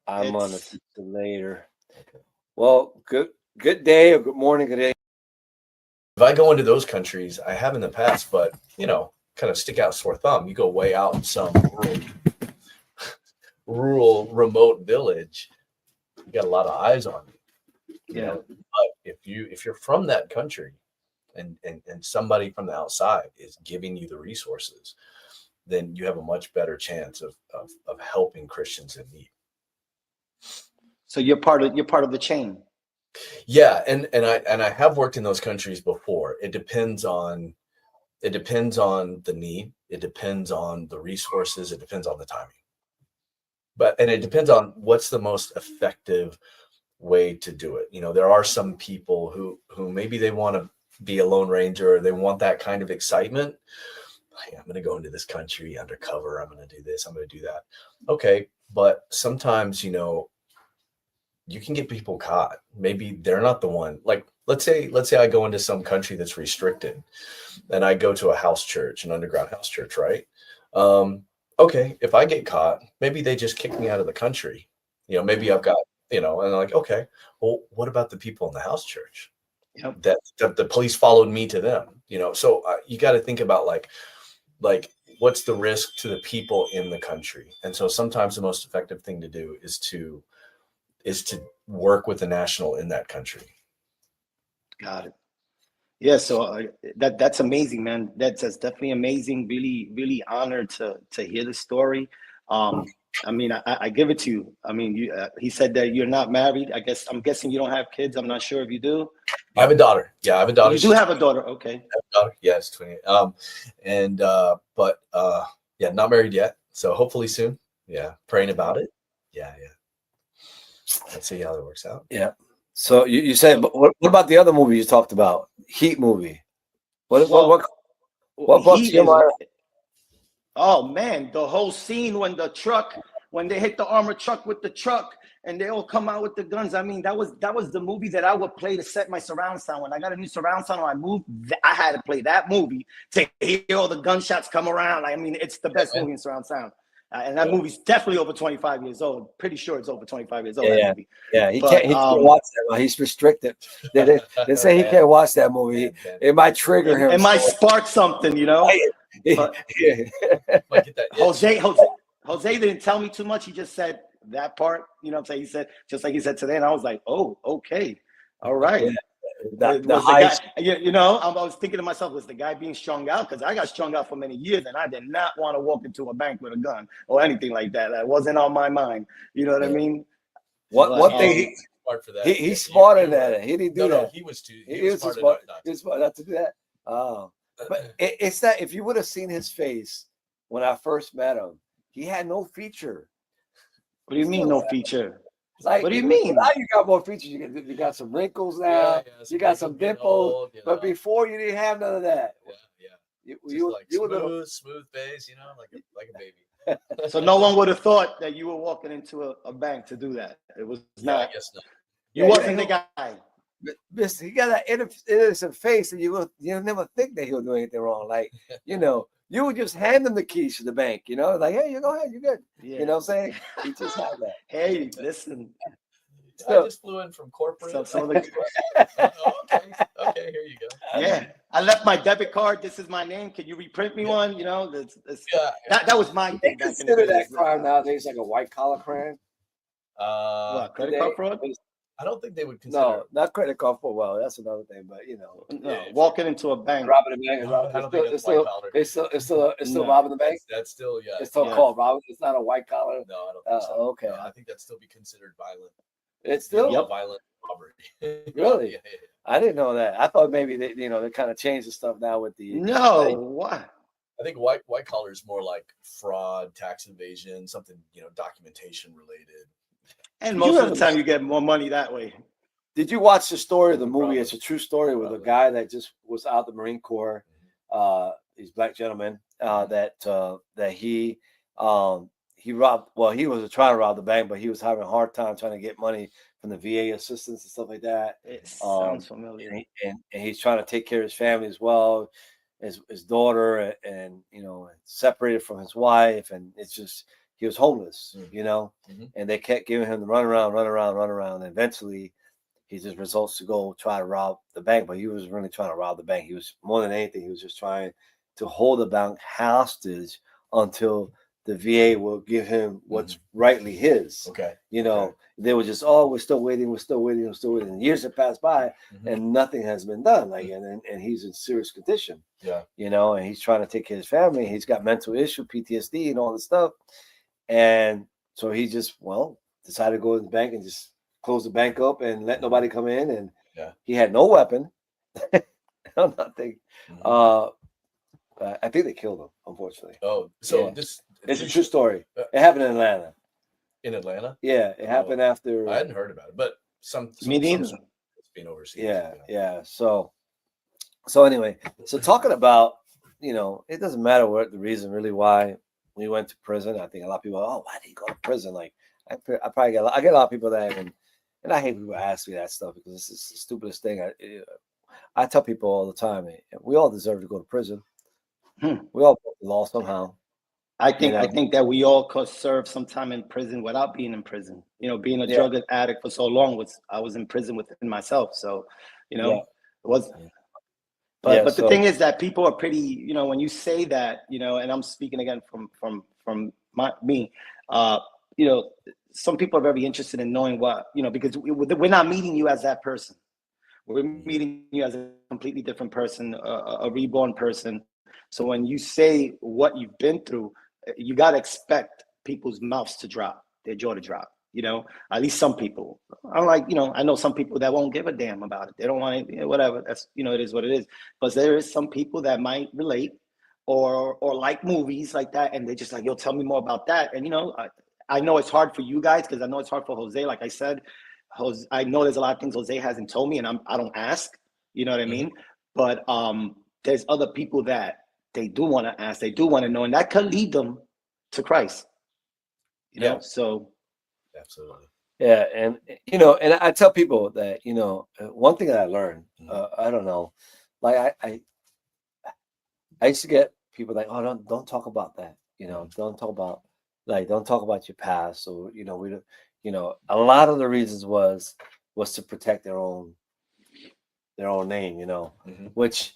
I'm on It's it later. Well, good day or good morning, good day. If I go into those countries, I have in the past, but kind of stick out a sore thumb. You go way out in some rural remote village, you got a lot of eyes on you, yeah. But if you're from that country and somebody from the outside is giving you the resources, then you have a much better chance of helping Christians in need. So you're part of the chain. Yeah, and I have worked in those countries before. It depends on the need, it depends on the resources, it depends on the timing. And it depends on what's the most effective way to do it. There are some people who maybe they want to be a lone ranger, or they want that kind of excitement. Like, I'm going to go into this country undercover, I'm going to do this, I'm going to do that. Okay, but sometimes you can get people caught. Maybe they're not the one. Like, let's say I go into some country that's restricted, and I go to a house church, an underground house church, right? Um, okay, if I get caught, maybe they just kick me out of the country. Maybe I've got, and I'm like, okay, well, what about the people in the house church Yep. that the police followed me to them? So you got to think about like what's the risk to the people in the country. And so sometimes the most effective thing to do is to work with the national in that country. Got it. Yeah. So that's amazing, man. That's definitely amazing. Really, really honored to hear the story. Um, I mean, I give it to you. I mean, he said that you're not married. I'm guessing you don't have kids. I'm not sure if you do. I have a daughter. Yeah, I have a daughter. You do have a daughter. Okay. I have a daughter. Yes, 28. And but yeah, not married yet. So hopefully soon. Yeah, praying about it. Yeah, yeah. Let's see how that works out. Yeah. So you said, but what about the other movie you talked about? Heat movie. What what Well, what what brought to he your is. mind? Oh man, the whole scene when they hit the armored truck with the truck and they all come out with the guns. I mean, that was the movie that I would play to set my surround sound. When I got a new surround sound, when I moved, I had to play that movie to hear all the gunshots come around. I mean, it's the Yeah, best man. movie in surround sound. And that Yeah. movie's definitely over 25 years old. Pretty sure it's over 25 years old, Yeah, that yeah, movie. yeah. He But can't watch that. He's restricted. They say he Man, can't watch that movie. man. It might trigger him. it might spark something, you know. But Might get that itch. Jose didn't tell me too much. He just said that part. You know what I'm saying? He said, just like he said today, and I was like, oh, okay, all right. It the was the guy, heist. I was thinking to myself, was the guy being strung out? Because I got strung out for many years and I did not want to walk into a bank with a gun or anything like that. That wasn't on my mind. You know what I mean? But One thing He's smart for that. he's smarter than that. He didn't do No, that. he was too. He He was was too smart smart. enough not He to. was smart not to do that. Oh, but it's that if you would have seen his face when I first met him, he had no feature. what do you mean, no feature? Like, What do you mean? now you got more features. You got some wrinkles now. Yeah, You got some getting dimples. old, But before you didn't have none of that. yeah. You Just you, like you were little. smooth face, like a baby. So no one would have thought that you were walking into a bank to do that. It was Yeah, I not. guess not. You Yeah, wasn't the guy. He got that innocent face, and you never think that he'll do anything wrong. Like, you would just hand him the keys to the bank. Like, hey, you go ahead, you're good. Yeah. You know what I'm saying? He just had that. Hey, listen. I just flew in from corporate. Some of the, Okay, here you go. yeah, I left my debit card. This is my name. Can you reprint me one? Yeah. That was my They thing back in the consider days. that crime nowadays like a white collar crime. What, credit card fraud? I don't think they would consider. No, not credit card fraud. Well, that's another thing, but No, walking into a bank. robbing a bank. I don't think that's white collar. It's still No. robbing the bank. That's still It's still called robbing. It's not a white collar. No, I don't think so. Okay. No, I think that'd still be considered violent. It's still Violent robbery. Really? Yeah. I didn't know that. I thought maybe they kind of changed the stuff now with the No, what? I think white collar is more like fraud, tax evasion, something documentation related. And most of the time, you get more money that way. Did you watch the story of the movie? It's a true story with a guy that just was out of the Marine Corps. He's a black gentleman that he robbed. Well, he was trying to rob the bank, but he was having a hard time trying to get money from the VA assistance and stuff like that. It sounds familiar. And he's trying to take care of his family as well, his daughter, and separated from his wife, and it's just he was homeless, Mm. you know, Mhm. and they kept giving him the run around. And eventually he just results to go try to rob the bank, but he was really trying to rob the bank. He was more than anything, he was just trying to hold the bank hostage until the VA will give him what's rightly his. Okay. You know, they were just, oh, we're still waiting. And years have passed by and nothing has been done. Like, and he's in serious condition. Yeah. You know, and he's trying to take care of his family. He's got mental issue, PTSD, and all this stuff. And so he just, decided to go to the bank and just close the bank up and let nobody come in. And he had no weapon. Nothing. I think they killed him, unfortunately. Oh, so Yeah. It's a true story. It It happened in Atlanta. In Atlanta? Yeah, it happened after. I hadn't heard about it, but Me neither. it's being overseen. Yeah. So anyway, so talking about, it doesn't matter what the reason really why we went to prison. I think a lot of people, why did you go to prison? Like, I probably get a lot of people that, and I hate people ask me that stuff because it's the stupidest thing. I tell people all the time, we all deserve to go to prison. We all broke the law somehow. I think that we all could serve some time in prison without being in prison. You know, being a drug addict for so long I was in prison within myself. So, it was. But the thing is that people are pretty. When you say that, and I'm speaking again from me. Some people are very interested in knowing what because we're not meeting you as that person. We're meeting you as a completely different person, a reborn person. So when you say what you've been through, you got to expect people's mouths to drop, their jaw to drop, at least some people. Unlike, I know some people that won't give a damn about it. They don't want it, whatever. That's, it is what it is. But there is some people that might relate or like movies like that. And they're just like, yo, tell me more about that. And, I know it's hard for you guys because I know it's hard for Jose. Like I said, I know there's a lot of things Jose hasn't told me and I don't ask, you know what I mean? But there's other people that they do want to ask, they do want to know, and that could lead them to Christ. You know, so absolutely. Yeah, and and I tell people that, one thing that I learned, I don't know, like I used to get people like, oh, don't talk about that, don't talk about your past, or we don't, a lot of the reasons was to protect their own name, which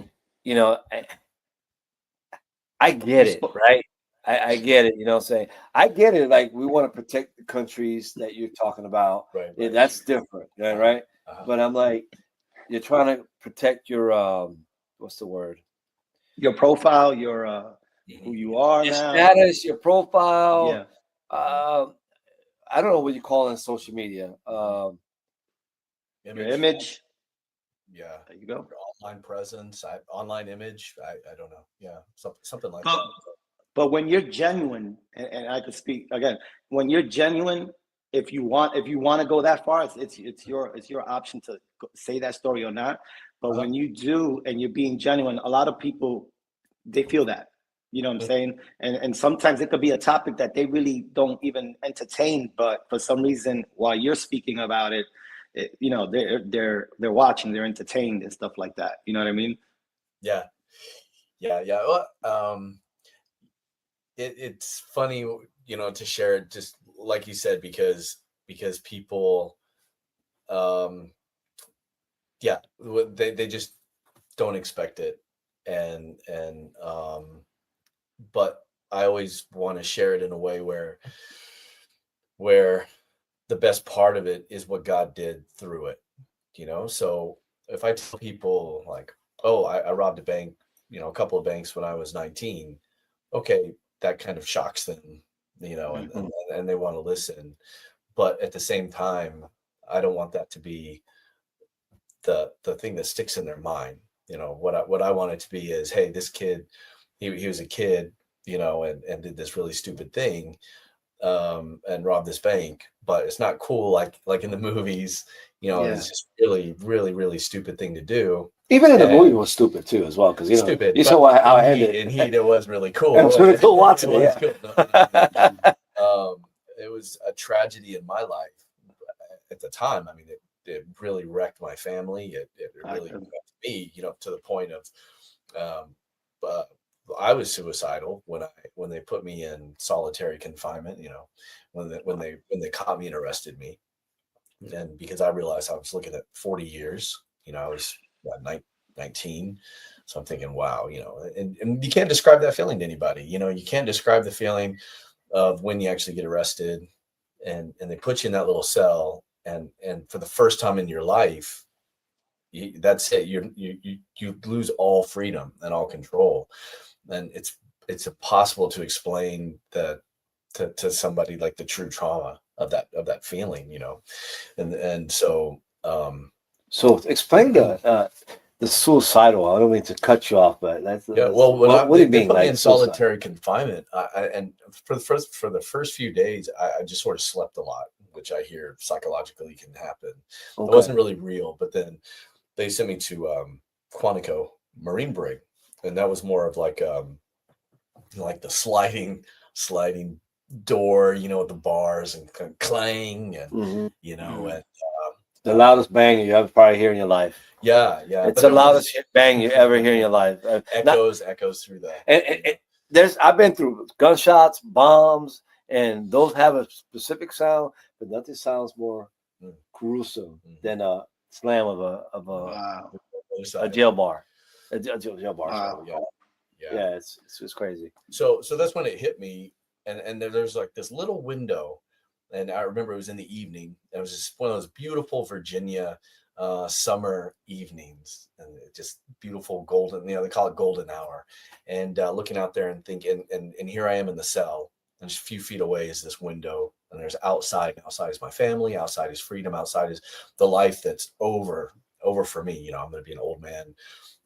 I get it, right? I get it, what I'm saying? I get it. Like, we want to protect the countries that you're talking about. Right. Yeah, that's different, right? But I'm like, you're trying to protect your what's the word? Your profile, your who you are your now. Status, your profile. Yeah. I don't know what you call it in social media. Your image. Yeah. There you go. Your online presence, online image. I don't know. Yeah. Something like that. But when you're genuine, and I could speak again, when you're genuine, if you want to go that far, it's your option to say that story or not. But when you do and you're being genuine, a lot of people, they feel that. You know what I'm saying? And sometimes it could be a topic that they really don't even entertain, but for some reason, while you're speaking about it, they're watching, they're entertained and stuff like that. You know what I mean? Yeah. Well, it's funny, to share it, just like you said, because people, they just don't expect it, and but I always want to share it in a way where the best part of it is what God did through it, So if I tell people like, oh, I robbed a bank, a couple of banks when I was 19, okay, that kind of shocks them, and they want to listen. But at the same time, I don't want that to be the thing that sticks in their mind. What I want it to be is, hey, this kid, he was a kid, and did this really stupid thing, and robbed this bank, but it's not cool like in the movies. It's just really, really, really stupid thing to do. Even in the movie was stupid too, as well, because stupid. You saw how it ended. And it was really cool. It was really cool watching it. It was a tragedy in my life at the time. I mean, it really wrecked my family. It really wrecked me, to the point of I was suicidal when they put me in solitary confinement, when they caught me and arrested me. And because I realized I was looking at 40 years, I was 19. So I'm thinking, wow, and you can't describe that feeling to anybody. You can't describe the feeling of when you actually get arrested and they put you in that little cell. And for the first time in your life, that's it. You lose all freedom and all control. And it's impossible to explain that to somebody, like the true trauma of that feeling, and so So explain the suicidal. I don't mean to cut you off, but yeah. Well, what do you they mean, put me like in suicide? solitary confinement, and for the first few days, I just sort of slept a lot, which I hear psychologically can happen. It Okay. wasn't really real, but then they sent me to Quantico Marine Brig, and that was more of like the sliding door, with the bars and clang and Mhm. and The loudest bang you ever probably hear in your life. yeah. It's But the there was loudest bang you ever hear in your life. echoes through the. I've been through gunshots, bombs, and those have a specific sound, but nothing sounds more Mm. gruesome Mhm. than a slam of a Wow. a jail bar. A jail bar. Wow. Sorry. Yeah, it's crazy. So that's when it hit me, and there's like this little window, and I remember it was in the evening. It was just one of those beautiful Virginia summer evenings, and just beautiful golden. They call it golden hour, and looking out there and thinking, and here I am in the cell, and just a few feet away is this window, and there's outside. Outside is my family. Outside is freedom. Outside is the life that's over for me. I'm going to be an old man.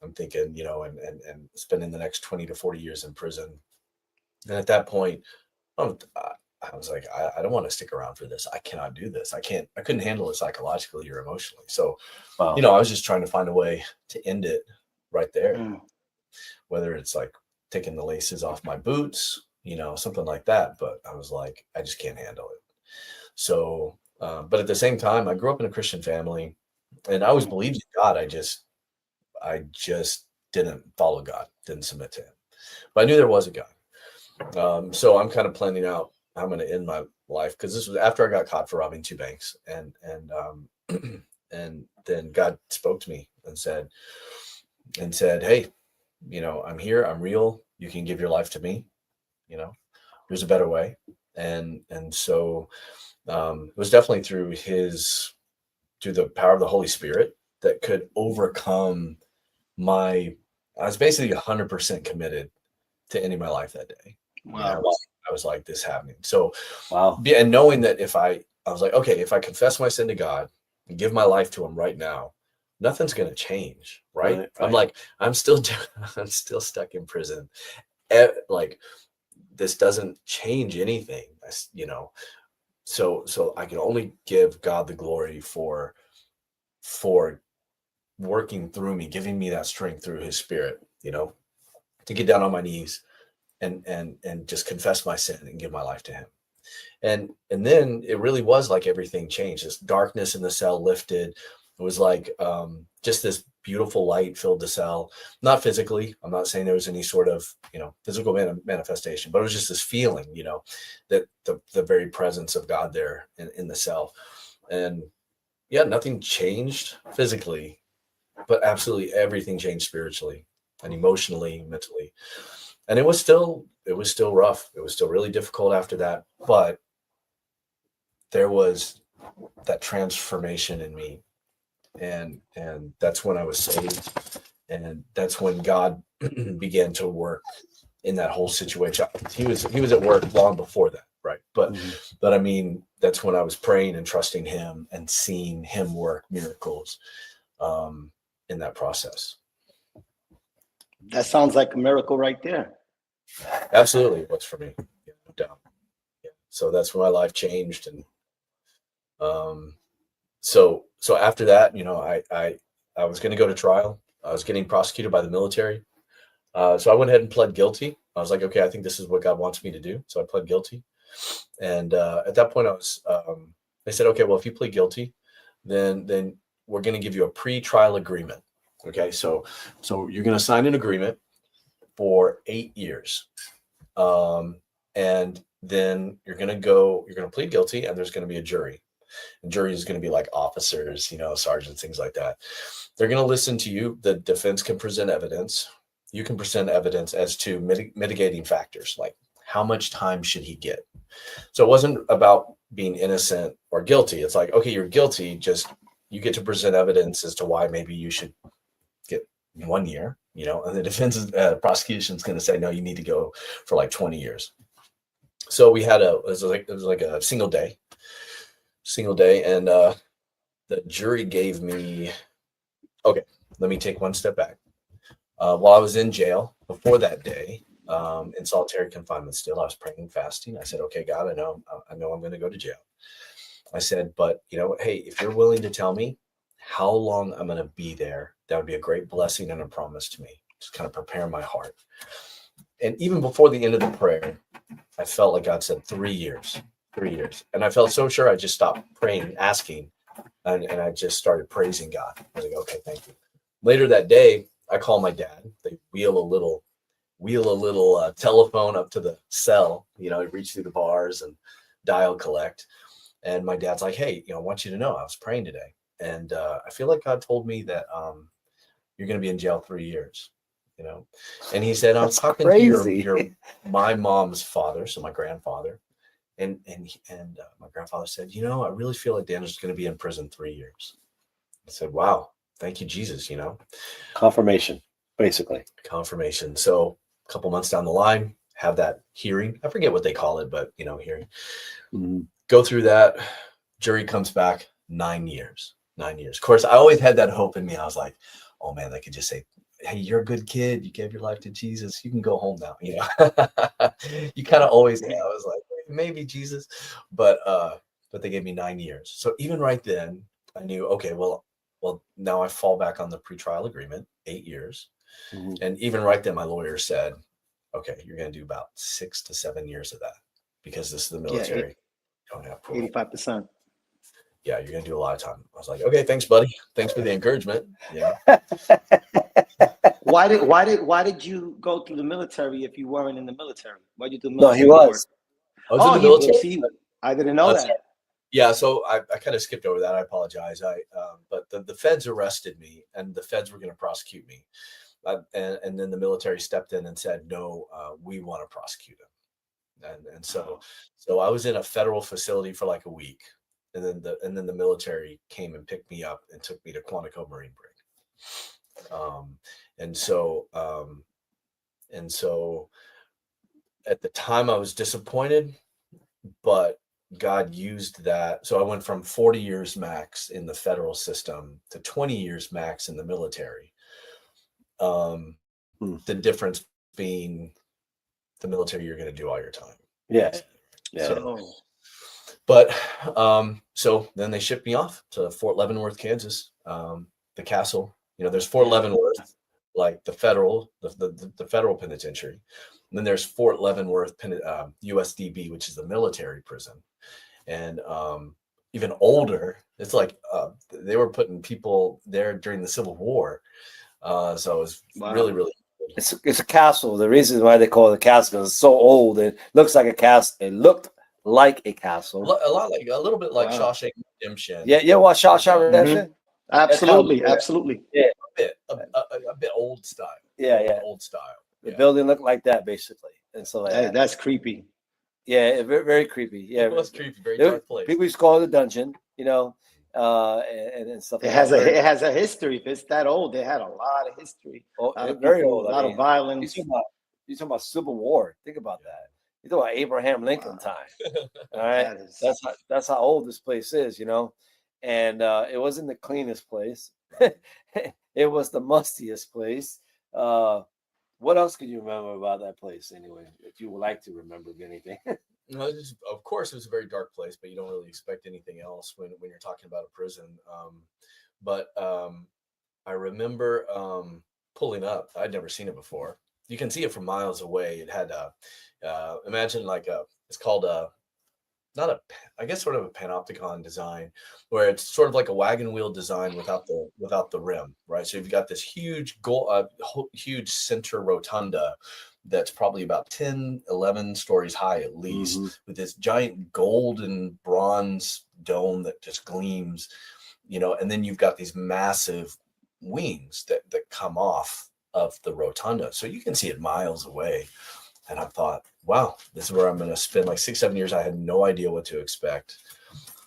I'm thinking, and spending the next 20 to 40 years in prison. And at that point, I was like, I don't want to stick around for this. I cannot do this. I couldn't handle it psychologically or emotionally. So, Wow. I was just trying to find a way to end it right there, Mm. whether it's like taking the laces off my boots, something like that. But I was like, I just can't handle it. So, but at the same time, I grew up in a Christian family and I always believed in God. I just didn't follow God, didn't submit to him. But I knew there was a God. So I'm kind of planning out how I'm going to end my life, because this was after I got caught for robbing 2 banks, and and then God spoke to me and said, "Hey, I'm here. I'm real. You can give your life to me. There's a better way." And so it was definitely through the power of the Holy Spirit that could overcome I was basically 100% committed to ending my life that day. Wow. I was like, this happening. So, Wow. and knowing that I was like, okay, if I confess my sin to God and give my life to him right now, nothing's going to change. Right. Right. I'm like, I'm still stuck in prison. Like, this doesn't change anything, so I can only give God the glory for working through me, giving me that strength through his spirit, to get down on my knees and just confess my sin and give my life to him. And then it really was like everything changed. This darkness in the cell lifted. It was like just this beautiful light filled the cell. Not physically. I'm not saying there was any sort of physical manifestation, but it was just this feeling, that the very presence of God there in the cell. And yeah, nothing changed physically, but absolutely everything changed spiritually and emotionally, mentally. And it was still rough. It was still really difficult after that, but there was that transformation in me. And that's when I was saved. And that's when God began to work in that whole situation. He was at work long before that. Right. But I mean, that's when I was praying and trusting him and seeing him work miracles in that process. That sounds like a miracle right there. Absolutely. It was for me. Yeah, no doubt. Yeah. So that's when my life changed. And so after that, I was going to go to trial. I was getting prosecuted by the military. So I went ahead and pled guilty. I was like, okay, I think this is what God wants me to do. So I pled guilty. And at that point, they said, okay, well, if you plead guilty, then we're going to give you a pre-trial agreement. Okay, so you're going to sign an agreement for 8 years. And then you're going to plead guilty, and there's going to be a jury. The jury is going to be like officers, sergeants, things like that. They're going to listen to you. The defense can present evidence. You can present evidence as to mitigating factors, like how much time should he get? So it wasn't about being innocent or guilty. It's like, okay, you're guilty. Just you get to present evidence as to why maybe you should get 1 year, and the defense prosecution is going to say, no, you need to go for like 20 years. So it was like a single day, and the jury gave me, okay, let me take one step back. While I was in jail before that day, in solitary confinement still, I was praying and fasting. I said, okay, God, I know I'm going to go to jail. I said, but hey, if you're willing to tell me how long I'm going to be there, that would be a great blessing and a promise to me. Just kind of prepare my heart. And even before the end of the prayer, I felt like God said 3 years. And I felt so sure I just stopped praying, asking, and I just started praising God. I was like, okay, thank you. Later that day, I call my dad. They wheel a little telephone up to the cell, reach through the bars and dial collect. And my dad's like, hey, I want you to know I was praying today. And I feel like God told me that you're going to be in jail 3 years, And he said, I was talking to my mom's father, so my grandfather. And my grandfather said, I really feel like Daniel's going to be in prison 3 years. I said, wow, thank you, Jesus, Confirmation, basically. Confirmation. So a couple months down the line, have that hearing. I forget what they call it, but, hearing. Mm-hmm. Go through that. Jury comes back 9 years. 9 years. Of course, I always had that hope in me. I was like, oh, man, they could just say, hey, you're a good kid. You gave your life to Jesus. You can go home now. You kind of always, I was like, maybe Jesus. But they gave me 9 years. So even right then, I knew, okay, well, now I fall back on the pretrial agreement, 8 years. Mm-hmm. And even right then, my lawyer said, okay, you're going to do about 6 to 7 years of that because this is the military. You don't have 85%. Yeah, you're going to do a lot of time. I was like, okay, thanks, buddy. Thanks for the encouragement. Yeah. Why did you go through the military if you weren't in the military? Why did you do the No, military? he was. I was in the military. See, I didn't know that. Yeah, so I kind of skipped over that. I apologize. But the feds arrested me, and the feds were going to prosecute me. And then the military stepped in and said, no, we want to prosecute him. And so I was in a federal facility for like a week. And then the military came and picked me up and took me to Quantico Marine Brig. And so at the time I was disappointed, but God used that. So I went from 40 years max in the federal system to 20 years max in the military. The difference being the military, you're going to do all your time. Yes. Yeah. So then they shipped me off to Fort Leavenworth, Kansas, the castle. There's Fort Leavenworth, like the federal penitentiary. And then there's Fort Leavenworth, USDB, which is the military prison. And even older, it's like they were putting people there during the Civil War. So it was really, really. It's a castle. The reason why they call it a castle is it's so old. It looks like a castle. It looked like a castle. A little bit like Shawshank Redemption. Yeah, watch Shawshank Redemption? Mm-hmm. Absolutely. Yeah, a bit old style. Yeah. Old style. The building looked like that, basically. And so that's creepy. Yeah, very, very creepy. Yeah, it was creepy. Very dark place. People used to call it a dungeon, and stuff. It has a history. If it's that old, they had a lot of history. Very old. A lot of violence. You're talking about Civil War. Think about that. You're talking about Abraham Lincoln time. All right, that's how old this place is, And it wasn't the cleanest place. It was the mustiest place. What else can you remember about that place, anyway? If you would like to remember anything. Of course, it was a very dark place, but you don't really expect anything else when you're talking about a prison. But I remember pulling up. I'd never seen it before. You can see it from miles away. It had imagine like it's called I guess sort of a panopticon design, where it's sort of like a wagon wheel design without the rim, right? So you've got this huge huge center rotunda that's probably about 10, 11 stories high at least, with this giant gold and bronze dome that just gleams, and then you've got these massive wings that come off of the rotunda, so you can see it miles away. And I thought, wow, this is where I'm going to spend like 6-7 years. I had no idea what to expect.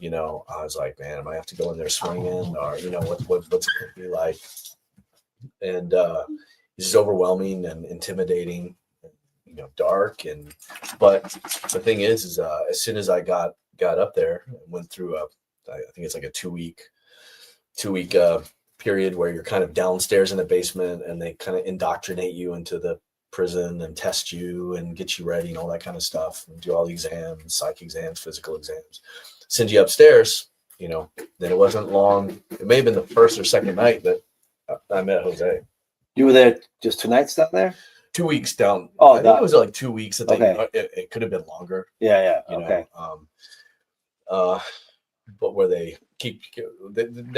I was like, man, am I have to go in there swinging, or what's it going to be like? And it's just overwhelming and intimidating, dark. But the thing is as soon as I got up there, and went through I think it's like a two week period where you're kind of downstairs in the basement, and they kind of indoctrinate you into the prison and test you and get you ready and all that kind of stuff, and do all the exams, psych exams, physical exams, send you upstairs. Then it wasn't long. It may have been the first or second night that I met Jose. You were there just 2 nights down there? 2 weeks down. Oh, I think it was like 2 weeks. Okay. It could have been longer. Yeah. Okay. But where they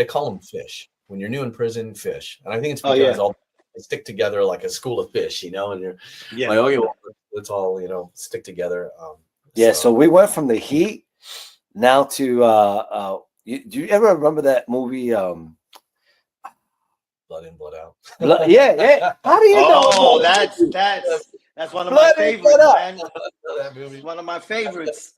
call them fish when you're new in prison, fish, and I think it's because they stick together like a school of fish, and you're like, okay, well, let's all stick together. So we went from the heat now to do you ever remember that movie? Blood in, blood out. Yeah. How do you know? Oh, that's one of my favorites, man. That movie, one of my favorites.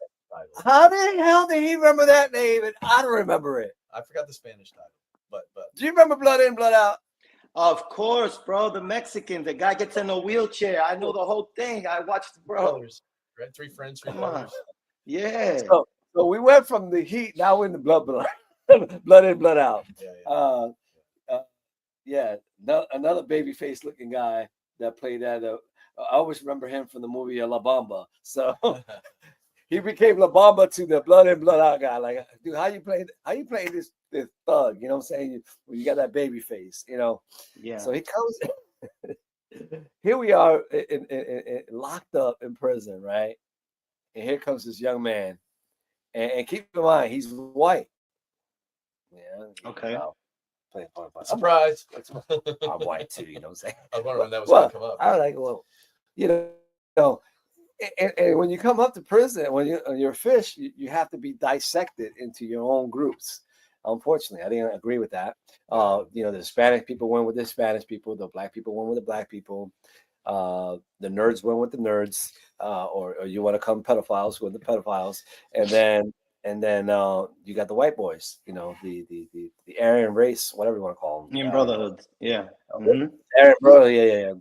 How the hell did he remember that name? And I don't remember it. I forgot the Spanish title, but do you remember Blood In, Blood Out? Of course, bro. The Mexican, the guy gets in a wheelchair. I know the whole thing. I watched, bro. Three friends, Come on. Yeah. So we went from the heat, now we're in the blood, blood in, blood out. Another baby face looking guy that played that. I always remember him from the movie La Bamba. So he became La Bamba to the blood in, blood out guy. Like, dude, how you play this thug? You know what I'm saying? You got that baby face, Yeah. So he comes. Here we are in locked up in prison, right? And here comes this young man. And keep in mind, he's white. Yeah. Okay. Surprise. I'm white too, you know what I'm saying? I was wondering when that was going to come up. I was like, well, and when you come up to prison, when you're a fish, you have to be dissected into your own groups. Unfortunately, I didn't agree with that. The Hispanic people went with the Hispanic people. The black people went with the black people. The nerds went with the nerds. Or you want to come pedophiles with the pedophiles. And then you got the white boys. The Aryan race, whatever you want to call them. In brotherhood. Yeah. Aryan brother. Yeah.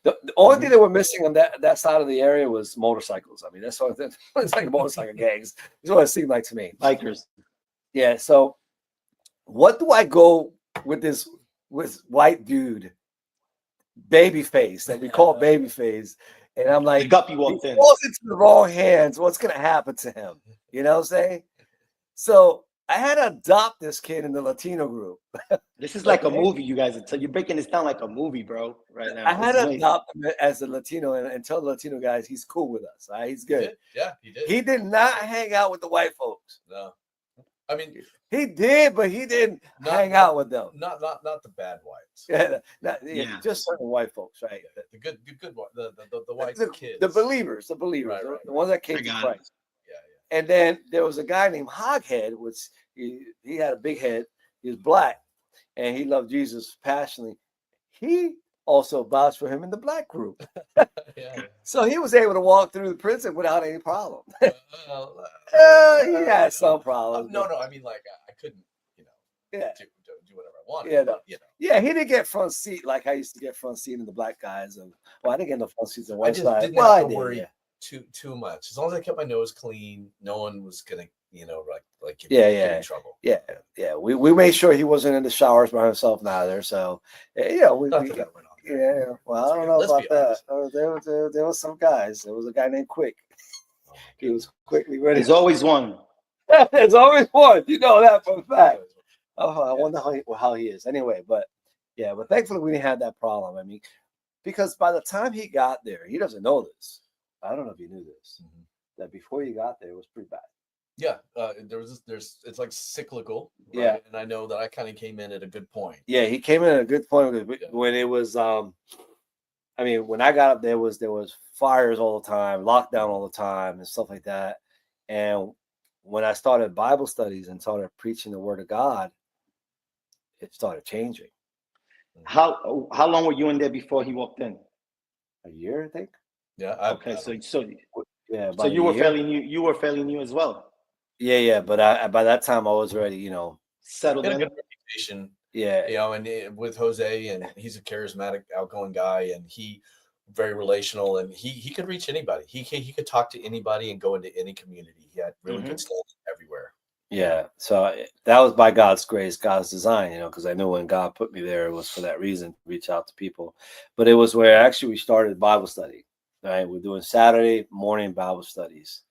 The only thing that were missing on that side of the area was motorcycles. I mean, that's what it's like, motorcycle gangs. That's what it seemed like to me. Bikers. Yeah. So what do I go with this white dude, babyface, that we call babyface? And I'm like, the guppy walked in. Falls into the wrong hands. What's going to happen to him? You know what I'm saying? So I had to adopt this kid in the Latino group. This is like a movie, you guys. You're breaking this down like a movie, bro, right now. I had to adopt him as a Latino and tell the Latino guys he's cool with us. Right? He's good. He did. He did not hang out with the white folks. No. I mean, he did, but he didn't hang out with them. Not the bad whites. Yeah, just certain white folks, right? The good the white kids, the believers, right. The ones that came to Christ. Yeah. And then there was a guy named Hoghead, which he had a big head. He was black, and he loved Jesus passionately. He also vouched for him in the black group. So he was able to walk through the prison without any problem. He had some problems. No, I mean, like, I couldn't, do whatever I wanted. Yeah, he didn't get front seat like I used to get front seat in the black guys. I didn't get no front seats on one side. Didn't have to worry too much. As long as I kept my nose clean, no one was gonna, get in trouble. Yeah. We made sure he wasn't in the showers by himself neither. So well, I don't know about that. There was some guys. There was a guy named Quick. He was quickly ready. There's always one. There's always one. You know that for a fact. I wonder how he is. Anyway, but thankfully we didn't have that problem. I mean, because by the time he got there, he doesn't know this. I don't know if he knew this. That before he got there, it was pretty bad. Yeah, it's like cyclical, right? Yeah. And I know that I kind of came in at a good point. Yeah, he came in at a good point Yeah. when it was. I mean, when I got up, there was fires all the time, lockdown all the time, and stuff like that. And when I started Bible studies and started preaching the Word of God, it started changing. How long were you in there before he walked in? A year, I think. Yeah. Okay, so Yeah, so about a you were year. fairly new. You were fairly new as well. Yeah, but I by that time I was already, Settled had a in. good reputation, yeah, and with Jose, and he's a charismatic, outgoing guy, and he very relational, and he could reach anybody. He could talk to anybody and go into any community. He had really good standing everywhere. yeah. So that was by God's grace, God's design, because I knew when God put me there, it was for that reason to reach out to people. But it was where actually we started Bible study. Right, we're doing Saturday morning Bible studies,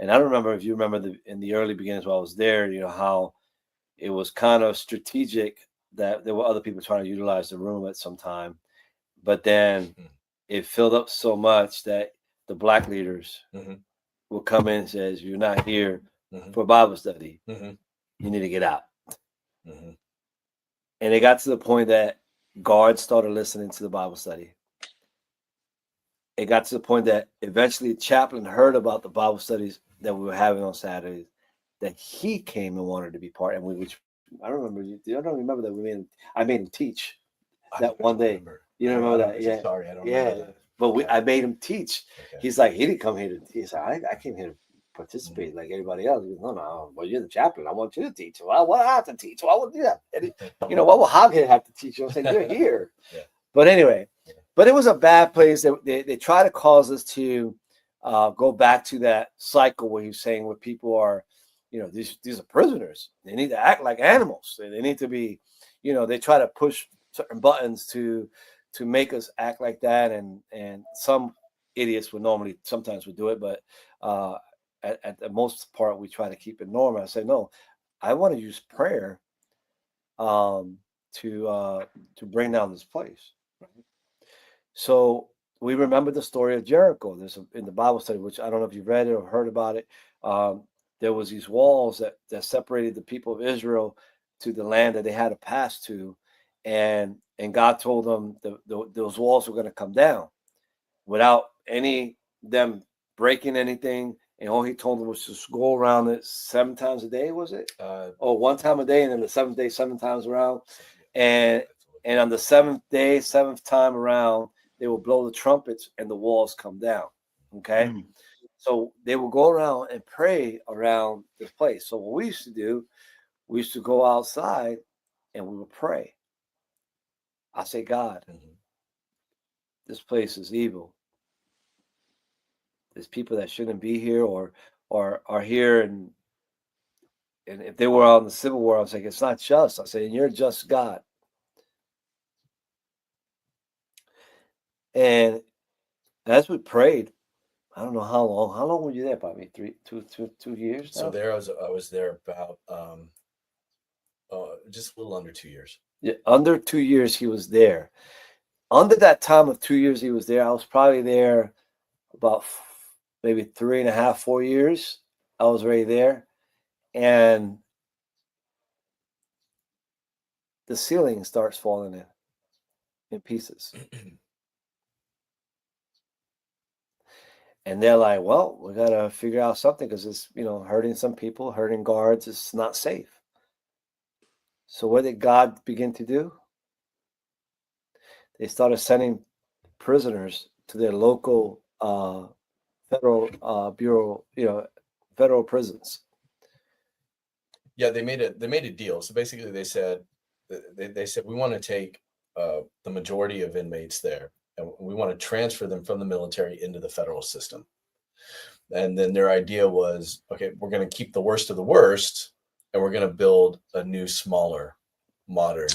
and I don't remember if you remember in the early beginnings while I was there, how it was kind of strategic that there were other people trying to utilize the room at some time, but then it filled up so much that the black leaders will come in and says, "You're not here for Bible study. You need to get out." And it got to the point that guards started listening to the Bible study. It got to the point that eventually the chaplain heard about the Bible studies that we were having on Saturdays, that he came and wanted to be part. And which I don't remember. I don't remember that I made him teach that one day. You don't remember that? Yeah. Sorry, I don't remember that. But I made him teach. Okay. He's like, he didn't come here to teach. He said, I came here to participate like everybody else. He goes, no. Well, you're the chaplain. I want you to teach. Well, what I have to teach? Why would you that? What will Hoghead have to teach you? I'm saying, you're here. Yeah. But anyway, but it was a bad place. They try to cause us to go back to that cycle where he's saying where people are, these are prisoners. They need to act like animals. They need to be, they try to push certain buttons to make us act like that. And some idiots would sometimes would do it, but at the most part, we try to keep it normal. I say, no, I want to use prayer to bring down this place. Right? So we remember the story of Jericho. There's in the Bible study, which I don't know if you've read it or heard about it. There was these walls that separated the people of Israel to the land that they had to pass to, and God told them those walls were going to come down without them breaking anything. And all he told them was just go around it 7 times a day. Was it? One time a day, and then the 7th day 7 times around. And on the 7th day, 7th time around, they will blow the trumpets and the walls come down. Okay. So they will go around and pray around this place. So what we used to do, we used to go outside and we would pray. I say, God, this place is evil. There's people that shouldn't be here or are here, and if they were out in the civil war, I was like, it's not just. I say, and you're a just God. And as we prayed, I don't know how long. How long were you there? Probably 2 years. So there, I was there about just a little under 2 years. Yeah, under 2 years he was there. Under that time of 2 years he was there, I was probably there about maybe 3.5, 4 years. I was already there, and the ceiling starts falling in pieces. And they're like, well, we got to figure out something because it's, hurting some people, hurting guards. It's not safe. So what did God begin to do? They started sending prisoners to their local federal bureau, federal prisons. Yeah, they made a deal. So basically they said we want to take the majority of inmates there, and we want to transfer them from the military into the federal system. And then their idea was, okay, we're going to keep the worst of the worst, and we're going to build a new, smaller, modern,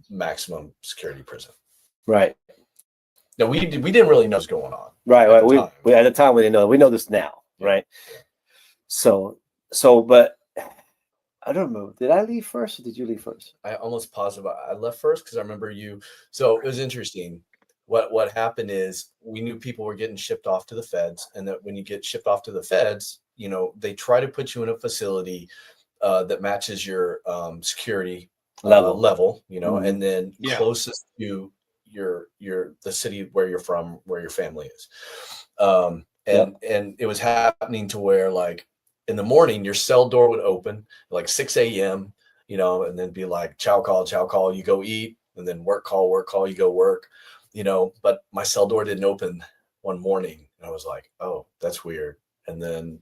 maximum security prison. Right. Now we didn't really know what was going on. Right. We at the time we didn't know. We know this now, right? So, but I don't know. Did I leave first or did you leave first? I almost positive I left first because I remember you. So it was interesting. What happened is we knew people were getting shipped off to the feds, and that when you get shipped off to the feds, they try to put you in a facility that matches your security level, and then closest to the city where you're from, where your family is. And it was happening to where, like, in the morning, your cell door would open like 6 a.m., and then be like, chow call, you go eat, and then work call, you go work, but my cell door didn't open one morning. And I was like, oh, that's weird. And then,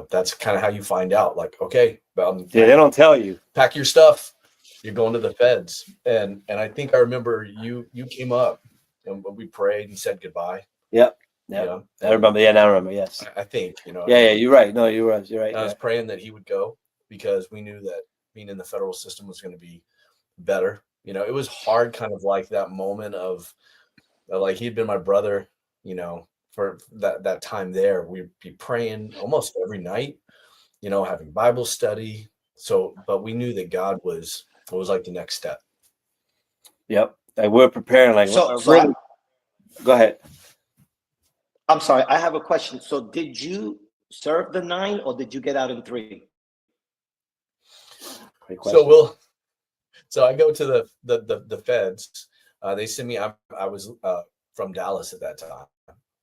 that's kind of how you find out, like, okay, they don't tell you. Pack your stuff. You're going to the feds. And I think I remember you came up and we prayed and said goodbye. Yep. Yeah, I remember. Yeah, now I remember. Yes, I think. Yeah, you're right. No, you're right. You're right. I was praying that he would go, because we knew that being in the federal system was going to be better. It was hard, kind of like that moment of, like, he'd been my brother. For that time there, we'd be praying almost every night. Having Bible study. So, but we knew that God was like the next step. Yep, like we're preparing. Like, really, go ahead. I'm sorry, I have a question. So did you serve the 9 or did you get out in 3? Great question. So I go to the feds. They send me. I was from Dallas at that time.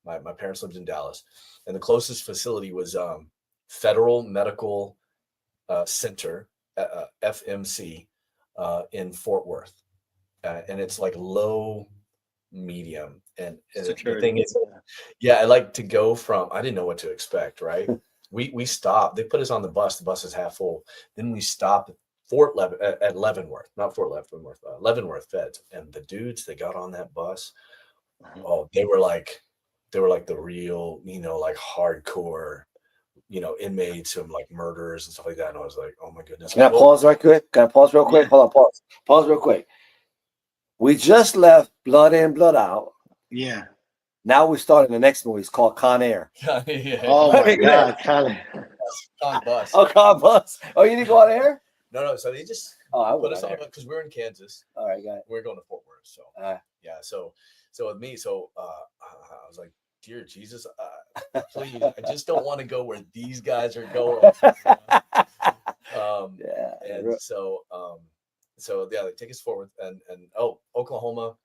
My parents lived in Dallas, and the closest facility was Federal Medical Center, FMC, in Fort Worth, and it's like low medium. And the thing is, I like to go from, I didn't know what to expect, right? we stopped. They put us on the bus. The bus is half full. Then we stopped at Leavenworth, not Fort Leavenworth, Leavenworth Feds, and the dudes that got on that bus, oh, they were like the real, like hardcore, inmates from like murders and stuff like that. And I was like, oh my goodness. Can I pause right quick? Hold on, pause real quick. We just left Blood In, Blood Out. Yeah. Now we're starting the next movie. It's called Con Air. Oh my God, Con Bus. Oh, Con Bus. Oh, you didn't go on air? No. So they just put us on, because we're in Kansas. All right, got it. We're going to Fort Worth. So So with me, I was like, dear Jesus, please, I just don't want to go where these guys are going. They take us forward, and Oklahoma.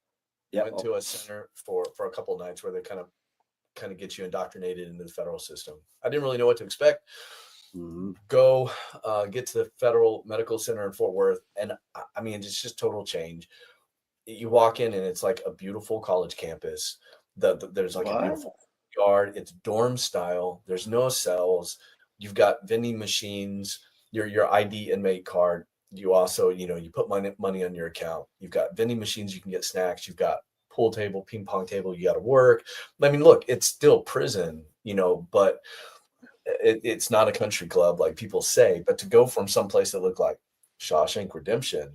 Went to a center for a couple of nights where they kind of get you indoctrinated into the federal system. I didn't really know what to expect. Go get to the Federal Medical Center in Fort Worth, and I mean, it's just total change. You walk in and it's like a beautiful college campus. There's like a beautiful yard. It's dorm style. There's no cells. You've got vending machines. Your ID inmate card. You also, you put money on your account. You've got vending machines. You can get snacks. You've got pool table, ping pong table. You got to work. I mean, look, it's still prison, but it's not a country club like people say. But to go from someplace that looked like Shawshank Redemption,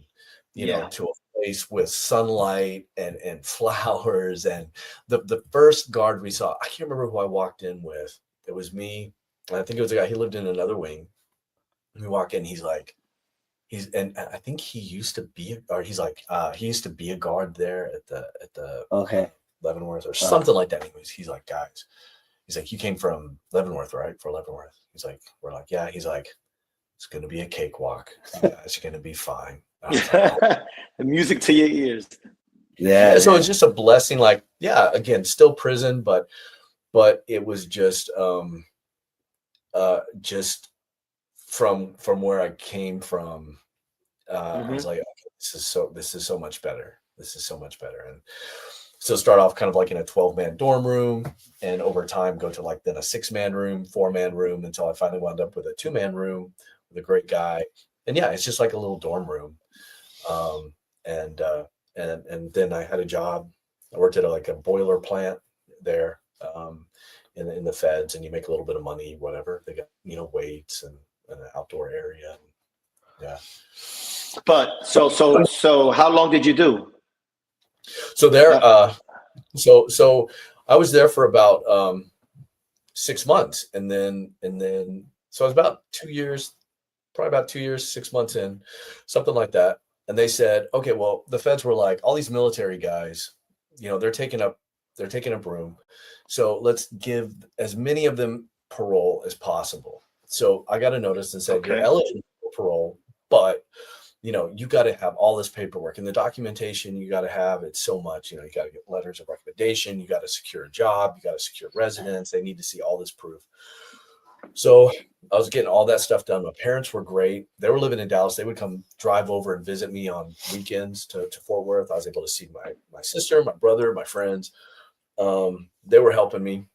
to a place with sunlight and flowers, and the first guard we saw, I can't remember who I walked in with. It was me. I think it was a guy. He lived in another wing. We walk in. And I think he used to be a guard there at the Leavenworth or something like that. Anyways, he's like, guys, he's like, you came from Leavenworth, right? For Leavenworth. He's like, we're like, yeah. He's like, it's going to be a cakewalk. You guys are going to be fine. Like, the music to your ears. Yeah. So it's just a blessing. Like, yeah, again, still prison, but it was just from where I came from. I was like, okay, this is so much better. This is so much better. And so start off kind of like in a 12-man dorm room, and over time go to like then a 6-man room, 4-man room, until I finally wound up with a 2-man room with a great guy. And yeah, it's just like a little dorm room. And then I had a job. I worked at a boiler plant there in the feds, and you make a little bit of money, whatever. They got weights and an outdoor area. Yeah. But so how long did you do? So there, so I was there for about 6 months, and then so I was about 2 years, probably about 2 years, 6 months in, something like that. And they said, okay, well, the feds were like, all these military guys, they're taking up room, so let's give as many of them parole as possible. So I got a notice and said, you're Okay. eligible for parole, but you got to have all this paperwork and the documentation you got to have. It's so much, you got to get letters of recommendation. You got to secure a job. You got to secure residence. They need to see all this proof. So I was getting all that stuff done. My parents were great. They were living in Dallas. They would come drive over and visit me on weekends to Fort Worth. I was able to see my sister, my brother, my friends. They were helping me.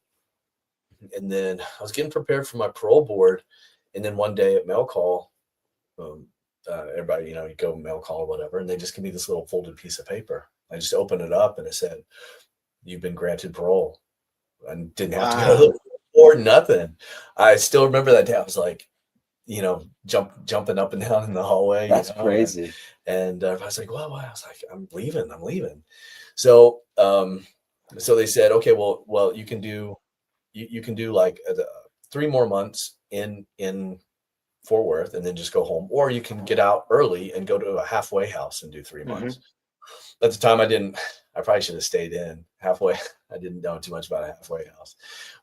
And then I was getting prepared for my parole board. And then one day at mail call, everybody, you go mail call or whatever, and they just give me this little folded piece of paper. I just opened it up and it said, "You've been granted parole," and didn't have to go to the or nothing. I still remember that day. I was like, jumping up and down in the hallway. That's crazy. And I was like, well, I was like, I'm leaving. So, so they said, okay, well, you can do like 3 more months in Fort Worth and then just go home, or you can get out early and go to a halfway house and do 3 months. At the time, I probably should have stayed in halfway. I didn't know too much about a halfway house,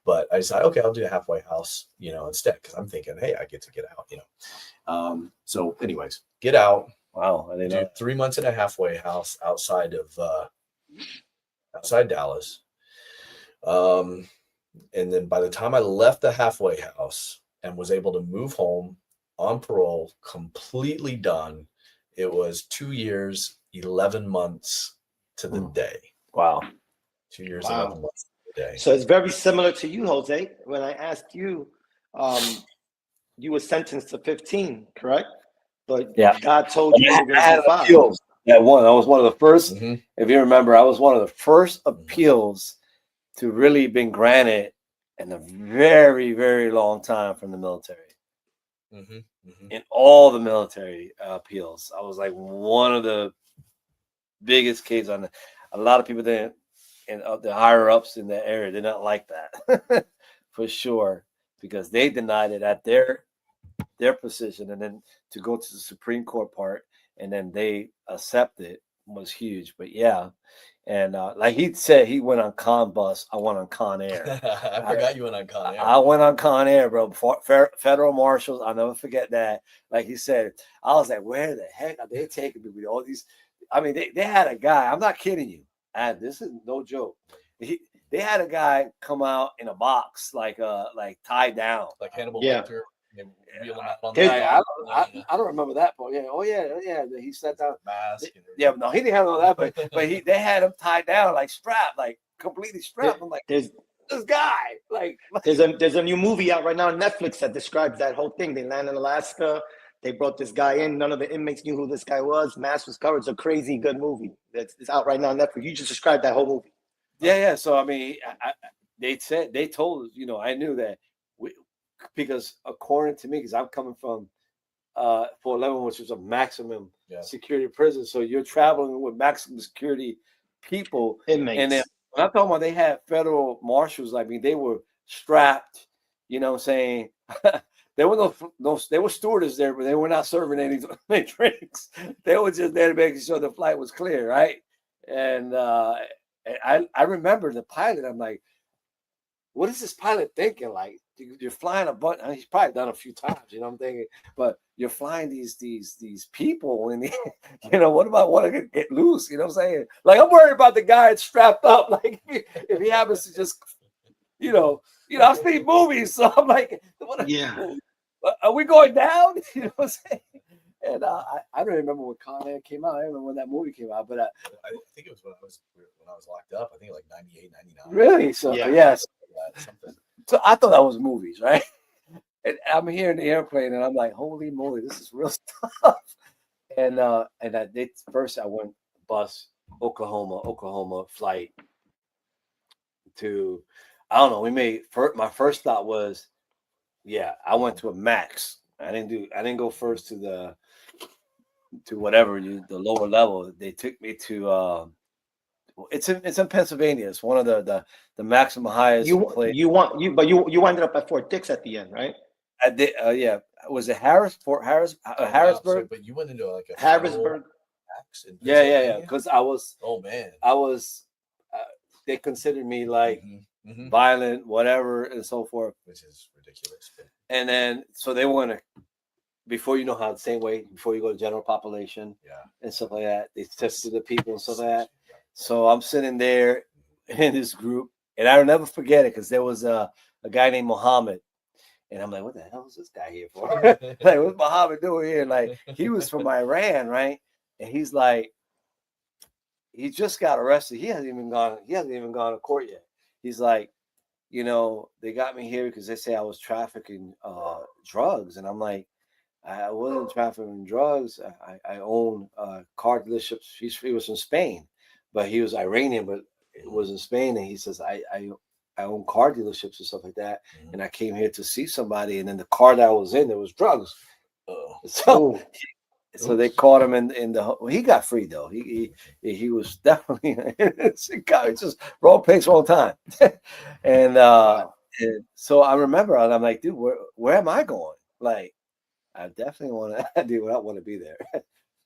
but I decided, okay, I'll do a halfway house, instead. Cause I'm thinking, hey, I get to get out, so anyways, get out. Wow. I didn't know. 3 months in a halfway house outside Dallas. And then by the time I left the halfway house and was able to move home on parole, completely done, it was 2 years, 11 months to the day. Wow. 2 years, 11 months to the day. So it's very similar to you, Jose. When I asked you, you were sentenced to 15, correct? But yeah, God told you you were going to do 5. Appeals. I was one of the first. If you remember, I was one of the first appeals to really been granted in a very, very long time from the military. In all the military appeals, I was like one of the biggest kids on a lot of people there, and the higher ups in that area did not like that for sure, because they denied it at their position, and then to go to the Supreme Court part, and then they accept it was huge. But yeah, and like he said, he went on Con Bus. I went on Con Air. I forgot you went on Con Air. I went on Con Air, bro. Federal marshals. I'll never forget that. Like he said, I was like, where the heck are they taking me with all these? I mean, they had a guy. I'm not kidding you. This is no joke. They had a guy come out in a box, like tied down, like Hannibal Lecter. I don't remember that part. Yeah. Oh yeah. He sat down. Mask. Yeah, no, he didn't have all that, but they had him tied down, like strapped, like completely strapped. I'm like, this guy, like. There's a new movie out right now on Netflix that describes that whole thing. They land in Alaska. They brought this guy in. None of the inmates knew who this guy was. Mask was covered. It's a crazy good movie. It's out right now on Netflix. You just described that whole movie. Yeah. So I mean, they told us, I knew that because according to me, because I'm coming from 411, which was a maximum security prison, so you're traveling with maximum security people, inmates. And then when I'm talking about, they had federal marshals. I mean, they were strapped. You know what I'm saying? There were no. There were stewardess there, but they were not serving any drinks. They were just there to make sure the flight was clear, right? And I remember the pilot. I'm like, what is this pilot thinking? Like, you're flying a bunch. I mean, he's probably done a few times, I'm thinking, but you're flying these people, and what about want to get loose? You know what I'm saying? Like, I'm worried about the guy that's strapped up. Like, if he happens to just, I've seen movies, so I'm like, are we going down? You know what I'm saying? And I don't remember when Con Air came out. I don't remember when that movie came out, but I think it was when I was locked up. I think like 98, 99. Really? So yes. So I thought that was movies, right? And I'm here in the airplane, and I'm like, holy moly, this is real stuff. And first I went bus Oklahoma flight to, I don't know. My first thought was, I went to a max. I didn't go first to whatever the lower level. They took me to it's in Pennsylvania. It's one of the maximum highest. But you ended up at Fort Dix at the end, right? I did. Was it Harrisburg? So, but you went into like a Harrisburg. Yeah. Because I was. Oh man. I was. They considered me like violent, whatever, and so forth. Which is ridiculous. And then so they want to, before you know how the same way before you go to general population and stuff like that, they tested the people and stuff like that. So I'm sitting there in this group, and I'll never forget it because there was a guy named Muhammad. And I'm like, what the hell is this guy here for? Like, what's Muhammad doing here? Like, he was from Iran, right? And he's like, he just got arrested. He hasn't even gone to court yet. He's like, you know, they got me here because they say I was trafficking drugs. And I'm like, I wasn't trafficking drugs. I own car dealerships. He was from Spain, but he was Iranian, but it was in Spain. And he says, I own car dealerships and stuff like that. And I came here to see somebody. And then the car that I was in, there was drugs. So they caught him in the. Well, he got free though. He was definitely it's just wrong place, wrong time. and so I remember, and I'm like, dude, where am I going? Like, I definitely want to. I do not want to be there.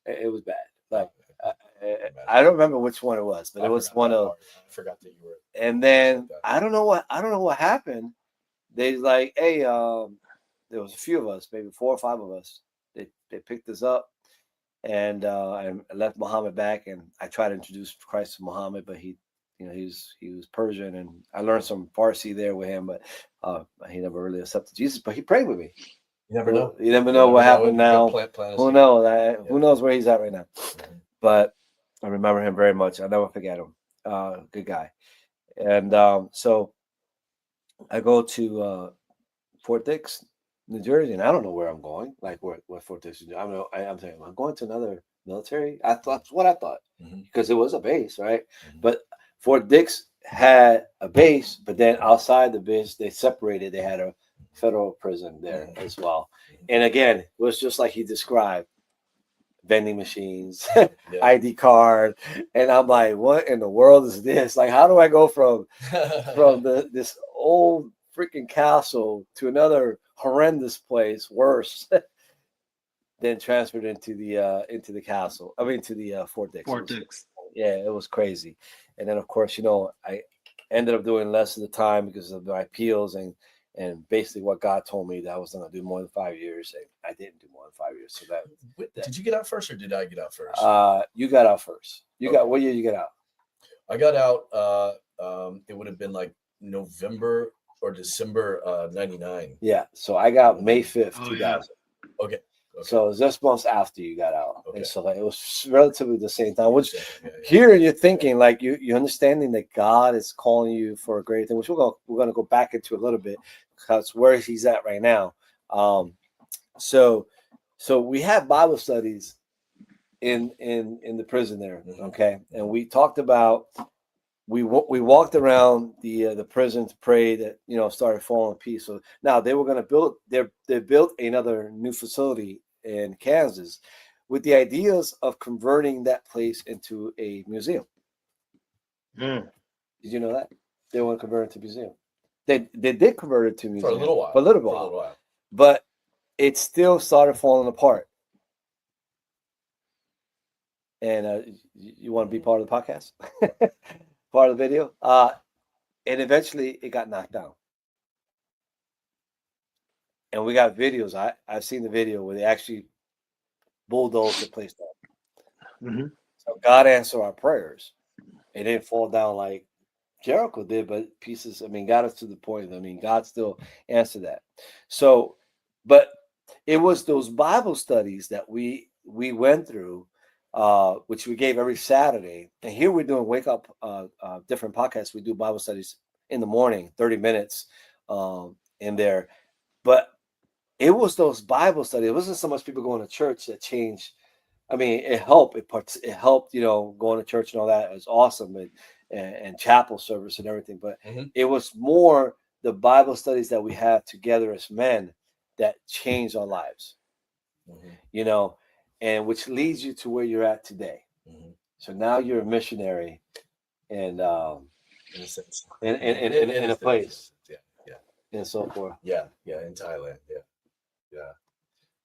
It was bad. Like, I don't remember which one it was, but it was one of. I forgot that you were. And then I don't know what happened. They like, hey, there was a few of us, maybe 4 or 5 of us. They picked us up, and I left Muhammad back, and I tried to introduce Christ to Muhammad, but he was Persian, and I learned some Farsi there with him, but he never really accepted Jesus. But he prayed with me. You never know. You never know what happened now. Who knows? Who knows where he's at right now? But I remember him very much. I'll never forget him. Good guy. And so I go to Fort Dix, New Jersey, and I don't know where I'm going. Like where Fort Dix is. I'm saying I'm going to another military. That's what I thought because it was a base, right? But Fort Dix had a base, but then outside the base, they separated. They had a federal prison there as well. And again, it was just like he described, vending machines, ID card, and I'm like, what in the world is this? Like, how do I go from this old freaking castle to another horrendous place, worse, then transferred into the castle? I mean, to the Fort Dix. Yeah, it was crazy. And then, of course, I ended up doing less of the time because of my appeals and basically what God told me that I was going to do more than 5 years. And I didn't do more than 5 years. So that did you get out first or did I get out first? You got out first. What year you get out? I got out. It would have been like November or December 99. Yeah. So I got May 5th, 2000. Yeah. Okay. So it was just months after you got out. Okay. And so it was relatively the same time, which here you're thinking like you're understanding that God is calling you for a great thing, which we're going to go back into a little bit because where he's at right now. So we have Bible studies in the prison there. Okay. And we talked about, we walked around the prison to pray that, started falling in peace. So now they were going to they built another new facility in Kansas with the ideas of converting that place into a museum. Did you know that? They want to convert it to a museum. They did convert it to a museum. For a little while. But it still started falling apart. And you want to be part of the podcast? Part of the video? And eventually it got knocked down. And we got videos. I've seen the video where they actually bulldozed the place down. So God answered our prayers. It didn't fall down like Jericho did, but pieces. I mean, got us to the point. I mean, God still answered that. So, but it was those Bible studies that we went through, which we gave every Saturday. And here we're doing wake up different podcasts. We do Bible studies in the morning, 30 minutes in there. But it was those Bible studies. It wasn't so much people going to church that changed. I mean, it helped. It helped, going to church and all that. It was awesome. And chapel service and everything. But it was more the Bible studies that we had together as men that changed our lives, and which leads you to where you're at today. So now you're a missionary and in a sense, in a place. Yeah. And so forth. Yeah. In Thailand. Yeah.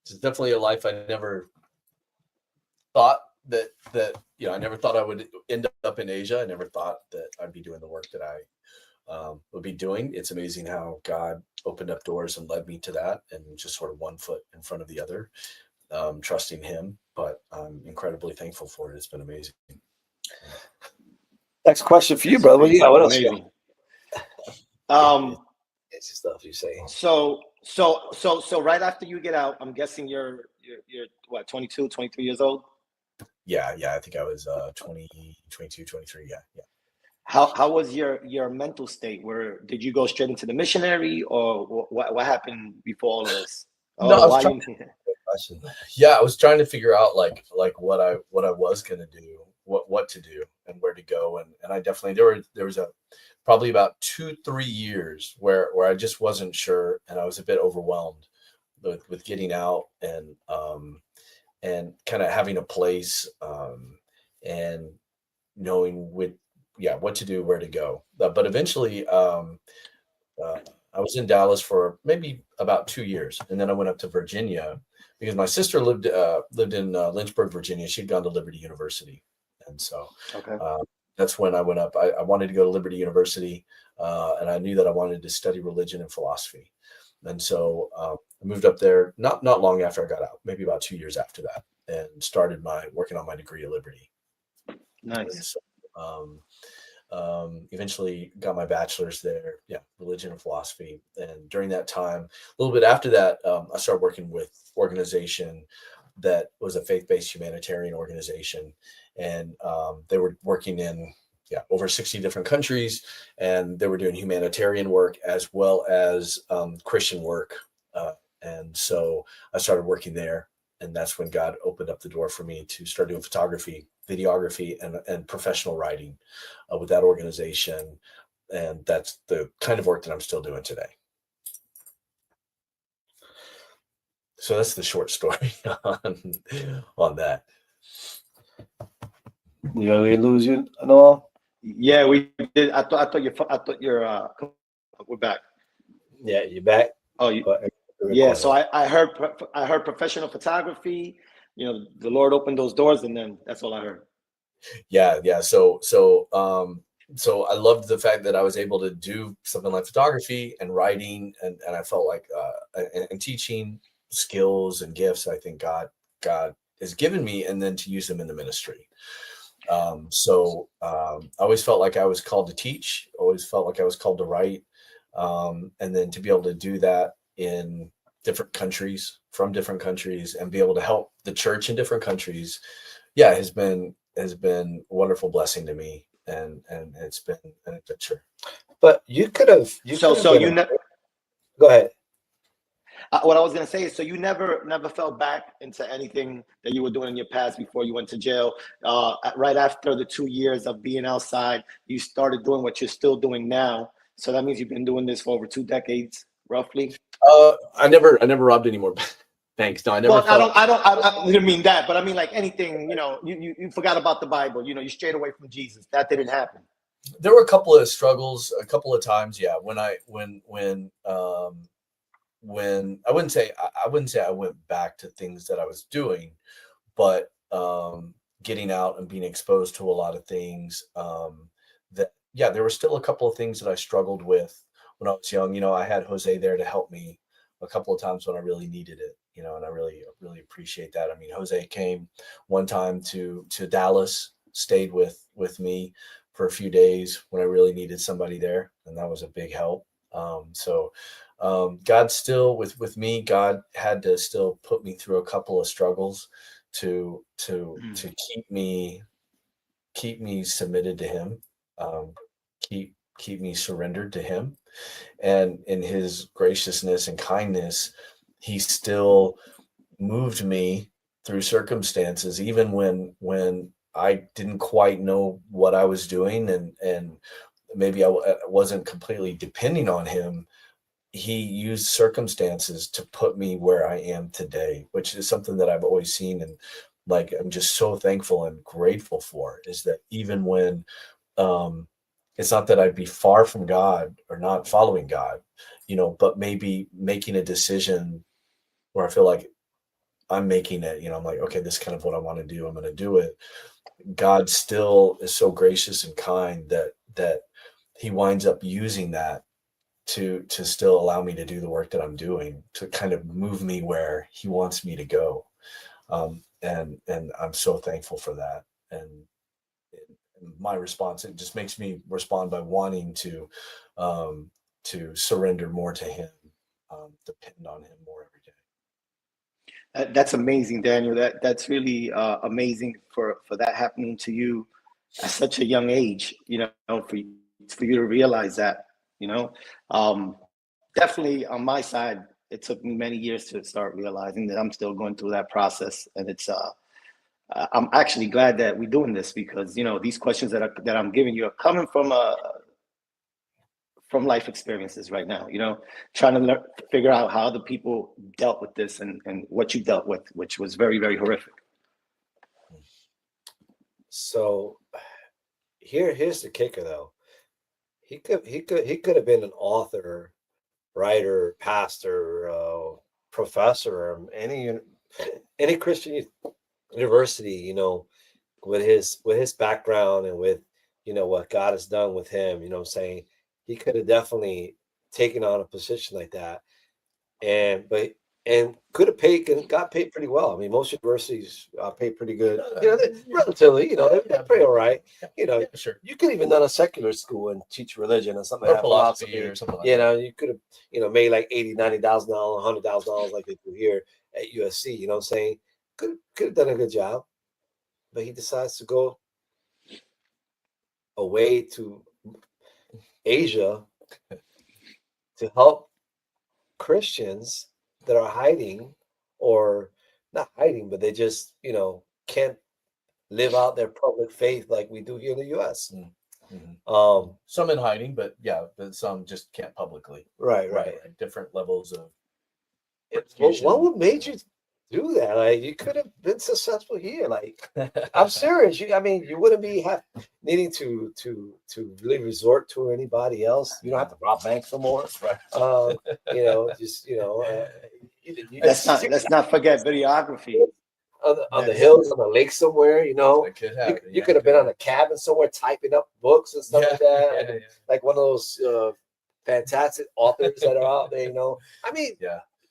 It's definitely a life I never thought that I never thought I would end up in Asia. I never thought that I'd be doing the work that would be doing. It's amazing how God opened up doors and led me to that, and just sort of one foot in front of the other, trusting him. But I'm incredibly thankful for it. It's been amazing. Next question for you, brother. What what else? Amazing. It's stuff you say. So right after you get out, I'm guessing you're what, 22, 23 years old? Yeah. I think I was 20, 22, 23. Yeah. How was your mental state? Did you go straight into the missionary, or what happened before all of this? No, I was trying I was trying to figure out like what I was gonna do, what to do, and where to go, and I definitely there was probably about 2-3 years where I just wasn't sure, and I was a bit overwhelmed with getting out and kind of having a place, and knowing what to do, where to go. But eventually, I was in Dallas for maybe about 2 years, and then I went up to Virginia because my sister lived in Lynchburg, Virginia. She'd gone to Liberty University, and so that's when I went up. I wanted to go to Liberty University, and I knew that I wanted to study religion and philosophy, and so I moved up there not long after I got out, maybe about 2 years after that, and started working on my degree at Liberty. Nice. Eventually got my bachelor's there, religion and philosophy. And during that time, a little bit after that, I started working with organization that was a faith-based humanitarian organization, and they were working in over 60 different countries, and they were doing humanitarian work as well as Christian work, and so I started working there. And that's when God opened up the door for me to start doing photography, videography, and professional writing with that organization. And that's the kind of work that I'm still doing today. So that's the short story on that. We lose you, Noah? Yeah, we did. I thought you're we're back. Yeah, you're back. Oh, yeah. So I heard professional photography. The Lord opened those doors, and then that's all I heard. Yeah. So I loved the fact that I was able to do something like photography and writing, and I felt like and teaching skills and gifts I think God has given me, and then to use them in the ministry. So I always felt like I was called to teach, always felt like I was called to write, and then to be able to do that in different countries, from different countries, and be able to help the church in different countries, has been a wonderful blessing to me, and it's been an adventure. But you could have. Go ahead. What I was gonna say is, so you never fell back into anything that you were doing in your past before you went to jail. Right after the 2 years of being outside, you started doing what you're still doing now. So that means you've been doing this for over 2 decades, roughly. I never robbed any more banks. No, I never. Well, I didn't mean that, but I mean like anything. You forgot about the Bible. You strayed away from Jesus. That didn't happen. There were a couple of struggles, a couple of times. Yeah, when I wouldn't say I went back to things that I was doing, but getting out and being exposed to a lot of things. There were still a couple of things that I struggled with when I was young. I had Jose there to help me a couple of times when I really needed it, and I really appreciate that. I mean, Jose came one time to Dallas, stayed with me for a few days when I really needed somebody there, and that was a big help. God still with me, God had to still put me through a couple of struggles to keep me submitted to him, keep me surrendered to him. And in his graciousness and kindness, he still moved me through circumstances, even when I didn't quite know what I was doing, and maybe I wasn't completely depending on him. He used circumstances to put me where I am today, which is something that I've always seen, and like I'm just so thankful and grateful for, is that even when it's not that I'd be far from God or not following God, but maybe making a decision where I feel like I'm making it, I'm like, okay, this is kind of what I want to do. I'm going to do it. God still is so gracious and kind that he winds up using that to still allow me to do the work that I'm doing, to kind of move me where he wants me to go. And I'm so thankful for that. And my response, it just makes me respond by wanting to surrender more to him, depend on him more every day. That's amazing, Daniel. That's really amazing for that happening to you at such a young age. You know, for you to realize that. You know, definitely on my side, it took me many years to start realizing that I'm still going through that process, and it's I'm actually glad that we're doing this, because you know these questions that I'm giving you are coming from life experiences right now. You know, trying to figure out how other people dealt with this, and what you dealt with, which was very, very horrific. So here's the kicker, though. He could have been an author, writer, pastor, professor, any Christian university, you know, with his background and with, you know, what God has done with him, you know what I'm saying? He could have definitely taken on a position like that, and could have got paid pretty well. I mean, most universities pay pretty good, you know, relatively, you know, they're pretty all right. You know, Sure. you could even done a secular school and teach religion or something Or like that, philosophy or something like you that. know, you could have, you know, made like $80,000, $90,000, $100,000 like they do here at USC. You know what I'm saying? Could have done a good job, but he decides to go away to Asia to help Christians that are hiding, or not hiding, but they just, you know, can't live out their public faith like we do here in the US. Mm-hmm. Some in hiding, but some just can't publicly. Right. Different levels of What made you do that? Like, you could have been successful here. Like, I'm serious. I mean, you wouldn't be needing to really resort to anybody else. You don't have to rob banks no more. Right. You know, just, you know, Let's not forget videography. On the hills, on the lake somewhere, you know. You could have been on a cabin somewhere typing up books and stuff like that. Like one of those fantastic authors that are out there, you know. I mean,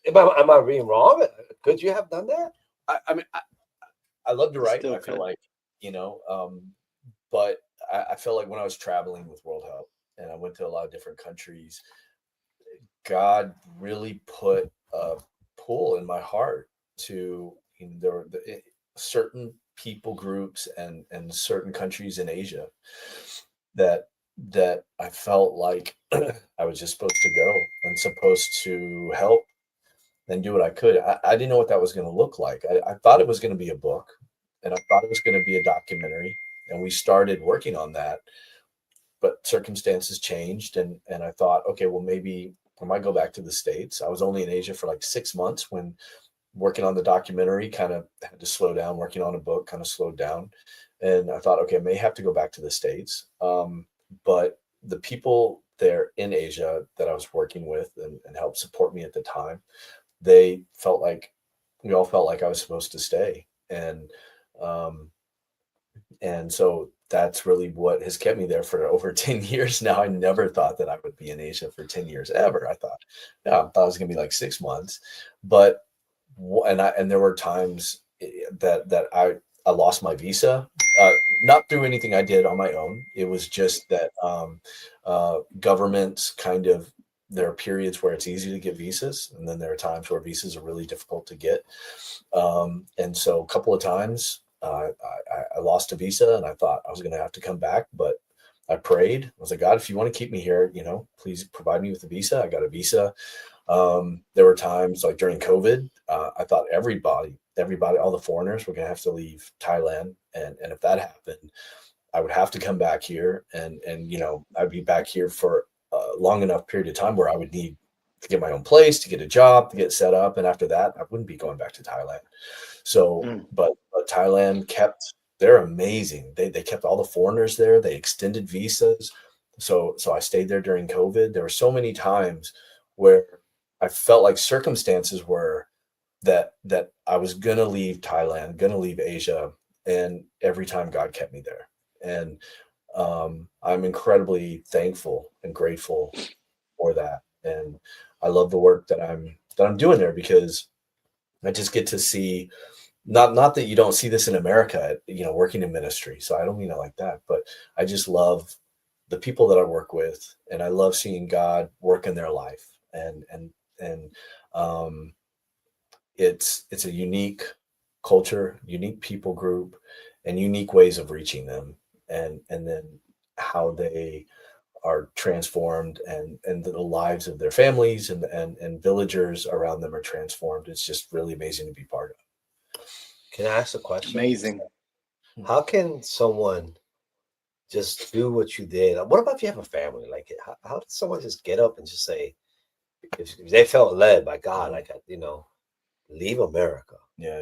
am I being wrong? Could you have done that? I mean, I love to write. Still I feel could. like, you know, but I feel like when I was traveling with World Help and I went to a lot of different countries, God really put a pull in my heart to, you know, there were certain people groups and certain countries in Asia that I felt like I was just supposed to go and supposed to help and do what I could. I didn't know what that was going to look like. I thought it was going to be a book, and I thought it was going to be a documentary, and we started working on that, but circumstances changed, and I thought, okay, well, maybe I might go back to the States. I was only in Asia for like 6 months when working on the documentary kind of had to slow down. Working on a book kind of slowed down, and I thought, okay, I may have to go back to the States. But the people there in Asia that I was working with and helped support me at the time, we all felt like I was supposed to stay. And so that's really what has kept me there for over 10 years now. I never thought that I would be in Asia for 10 years ever. I thought it was going to be like 6 months, but there were times that I lost my visa, not through anything I did on my own. It was just that governments kind of, there are periods where it's easy to get visas, and then there are times where visas are really difficult to get. And so a couple of times I lost a visa, and I thought I was going to have to come back, but I prayed. I was like, God, if you want to keep me here, you know, please provide me with a visa. I got a visa. There were times like during COVID, I thought everybody, all the foreigners were going to have to leave Thailand. And if that happened, I would have to come back here, and you know, I'd be back here for a long enough period of time where I would need to get my own place, to get a job, to get set up. And after that, I wouldn't be going back to Thailand. So, but Thailand they're amazing. They kept all the foreigners there. They extended visas. So I stayed there during COVID. There were so many times where I felt like circumstances were that I was going to leave Thailand, going to leave Asia. And every time God kept me there. And I'm incredibly thankful and grateful for that. And I love the work that I'm doing there, because I just get to see, not that you don't see this in America, working in ministry. So I don't mean it like that, but I just love the people that I work with, and I love seeing God work in their life. And it's a unique culture, unique people group, and unique ways of reaching them, and then how they are transformed, and the lives of their families and villagers around them are transformed. It's just really amazing to be part of. Can I ask a question? Amazing. How can someone just do what you did? What about if you have a family? Like, how did someone just get up and just say, if they felt led by God, like, leave America? Yeah.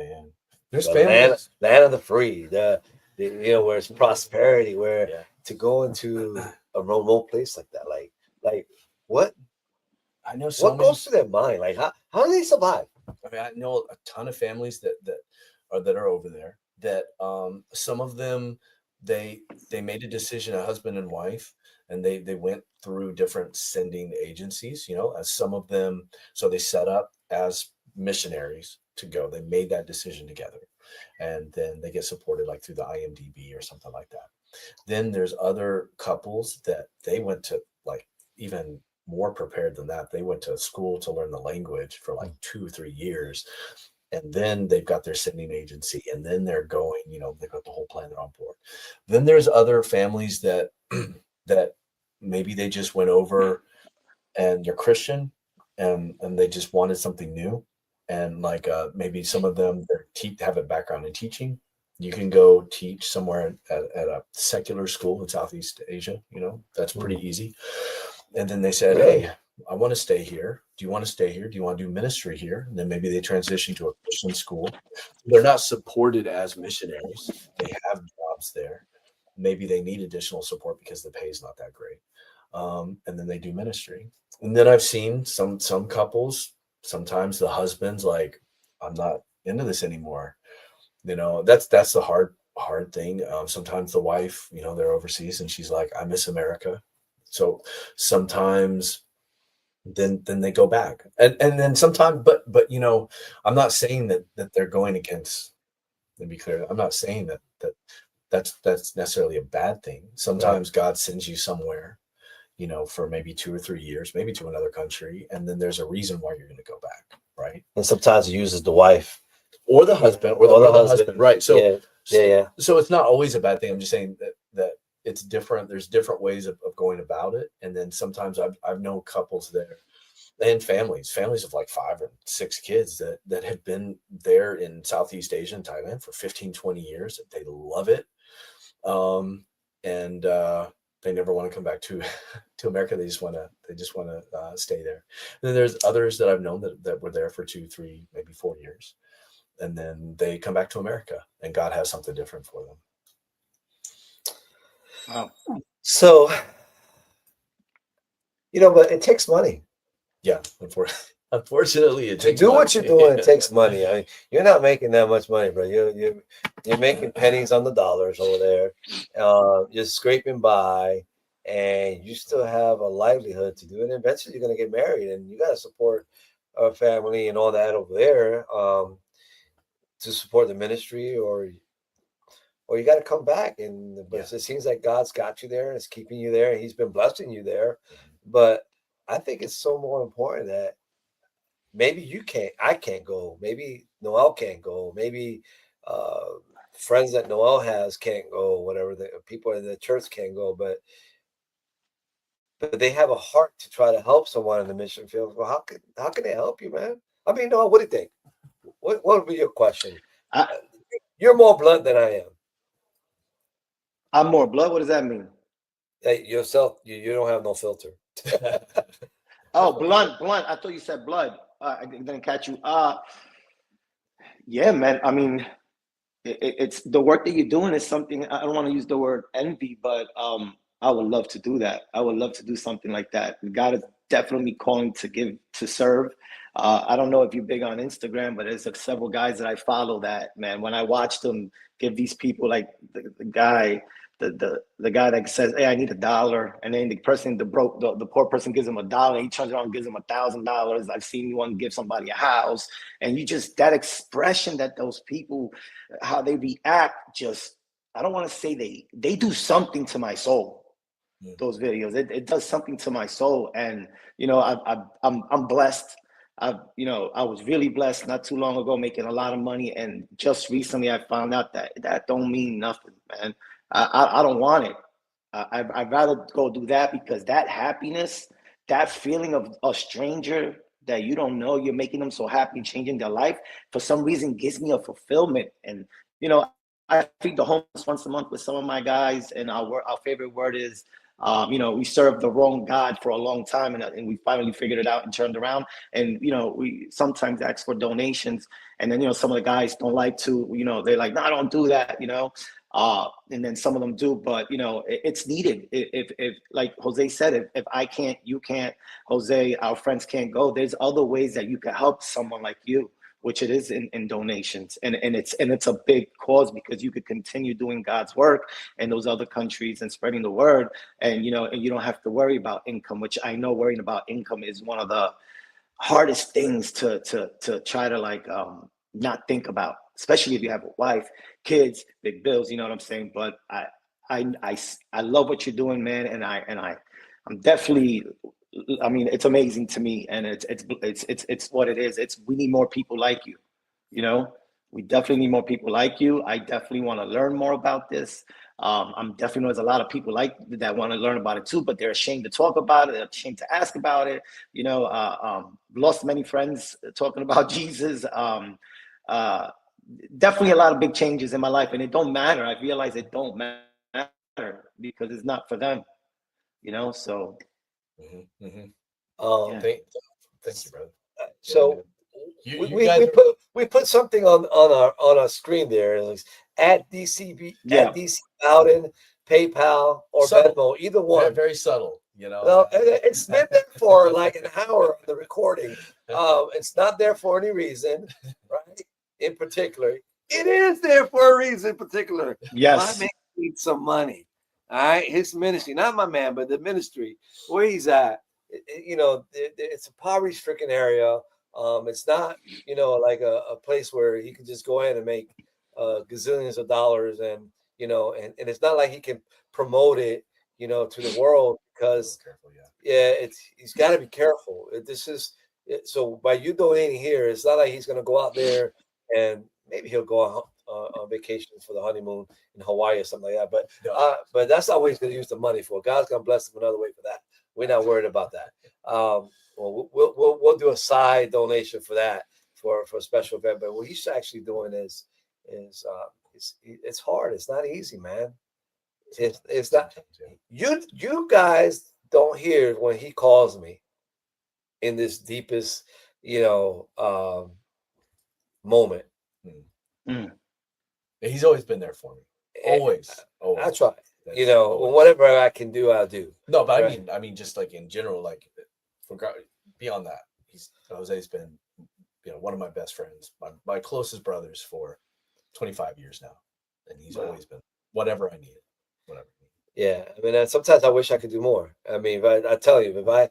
There's The families. land of the free, the where it's prosperity, where Yeah. to go into a remote place like that, like what I know so what many. goes through their mind? Like, how do they survive? I mean, I know a ton of families that are over there, that some of them, they made a decision, a husband and wife, and they went through different sending agencies, as some of them, so they set up as missionaries to go. They made that decision together, and then they get supported like through the IMDb or something like that. Then there's other couples that they went to, like, even more prepared than that. They went to school to learn the language for like 2 or 3 years. And then they've got their sending agency, and then they're going, they've got the whole plan, they're on board. Then there's other families that that maybe they just went over and they're Christian, and they just wanted something new. And like maybe some of them have a background in teaching. You can go teach somewhere at a secular school in Southeast Asia. That's pretty easy. And then they said, hey, I want to stay here. Do you want to stay here? Do you want to do ministry here? And then maybe they transition to a Christian school. They're not supported as missionaries. They have jobs there. Maybe they need additional support because the pay is not that great. And then they do ministry. And then I've seen some couples, sometimes the husband's like, I'm not into this anymore. That's the hard thing. Sometimes the wife, they're overseas and she's like, I miss America. So sometimes then they go back, and then sometimes, but I'm not saying that they're going against. To be clear, I'm not saying that's necessarily a bad thing. Sometimes God sends you somewhere, for maybe 2 or 3 years, maybe to another country, and then there's a reason why you're going to go back, right? And sometimes it uses the wife or the husband, or the husband, right? So yeah. So it's not always a bad thing. I'm just saying that it's different. There's different ways of going about it. And then sometimes I've known couples there, and families of like 5 or 6 kids that have been there in Southeast Asia and Thailand for 15, 20 years. They love it. And they never want to come back to America. They just want to stay there. And then there's others that I've known that were there for 2, 3, maybe 4 years. And then they come back to America, and God has something different for them. Wow. So, but it takes money. Yeah, unfortunately, it takes to do money. what you're doing. It takes money. I mean, you're not making that much money, bro. You're making pennies on the dollars over there. You're scraping by, and you still have a livelihood to do it. And eventually, you're going to get married, and you got to support a family and all that over there to support the ministry, or you got to come back. But it seems like God's got you there and it's keeping you there, and He's been blessing you there. But I think it's so more important that maybe I can't go. Maybe Noel can't go. Maybe friends that Noel has can't go. Whatever, the people in the church can't go, but they have a heart to try to help someone in the mission field. Well, how can they help you, man? I mean, Noel, what do you think? What would be your question? You're more blunt than I am. I'm more blood. What does that mean? Hey, yourself, you don't have no filter. Oh, blunt. I thought you said blood. I didn't catch you. Yeah, man. I mean, it's the work that you're doing is something. I don't want to use the word envy, but I would love to do that. I would love to do something like that. God is definitely calling to serve. I don't know if you're big on Instagram, but there's several guys that I follow that, man, when I watch them give these people, like the guy the guy that says, "Hey, I need $1," and then the poor person gives him $1, he turns around and gives him $1,000. I've seen one give somebody a house, and you just that expression that those people, how they react, just I don't want to say they do something to my soul. Those videos, it does something to my soul, and I'm blessed. I was really blessed not too long ago, making a lot of money, and just recently I found out that don't mean nothing, man. I don't want it. I'd rather go do that, because that happiness, that feeling of a stranger that you don't know, you're making them so happy, changing their life, for some reason gives me a fulfillment. And I feed the homeless once a month with some of my guys, and our favorite word is, we served the wrong God for a long time, and we finally figured it out and turned around. And we sometimes ask for donations, and then some of the guys don't like to. They're like, "No, don't do that." And then some of them do, but it's needed. If like Jose said, if I can't, you can't. Jose, our friends can't go. There's other ways that you can help someone like you, which it is in donations, and it's a big cause, because you could continue doing God's work in those other countries and spreading the word, and you don't have to worry about income, which I know worrying about income is one of the hardest things to try to not think about, especially if you have a wife, kids, big bills. You know what I'm saying? But I love what you're doing, man, and I'm definitely. I mean, it's amazing to me, and it's what it is. We need more people like you. We definitely need more people like you. I definitely want to learn more about this. I'm definitely know there's a lot of people like that want to learn about it too, but they're ashamed to talk about it. They're ashamed to ask about it. Lost many friends talking about Jesus. Definitely a lot of big changes in my life, and it don't matter. I realize it don't matter because it's not for them. So. Mm-hmm, mm-hmm. Yeah. Thank you, brother. So we put something on our screen there. It's at DCB at DC Bowden, PayPal or Venmo, either one. Very, very subtle, Well, it's been there for like an hour on the recording. It's not there for any reason, right? In particular, it is there for a reason in particular. Yes. My man needs some money. All right, his ministry, not my man, but the ministry where he's at. It's a poverty-stricken area. It's not, like a place where he can just go in and make gazillions of dollars, and and it's not like he can promote it, to the world, because he's got to be careful. So by you donating here, it's not like he's going to go out there and maybe he'll go on vacation for the honeymoon in Hawaii or something like that. But that's not what he's going to use the money for. God's going to bless him another way for that. We're not worried about that. We'll do a side donation for that for a special event. But what he's actually doing is it's hard. It's not easy, man. It's not. You guys don't hear when he calls me in this deepest, moment. He's always been there for me. Always. I try. Whatever I can do, I'll do. No, but right? I mean, just like in general, like beyond that, Jose's been, one of my best friends, my closest brothers for 25 years now, and he's always been whatever I needed, whatever. Yeah, I mean, sometimes I wish I could do more. I mean, I tell you, I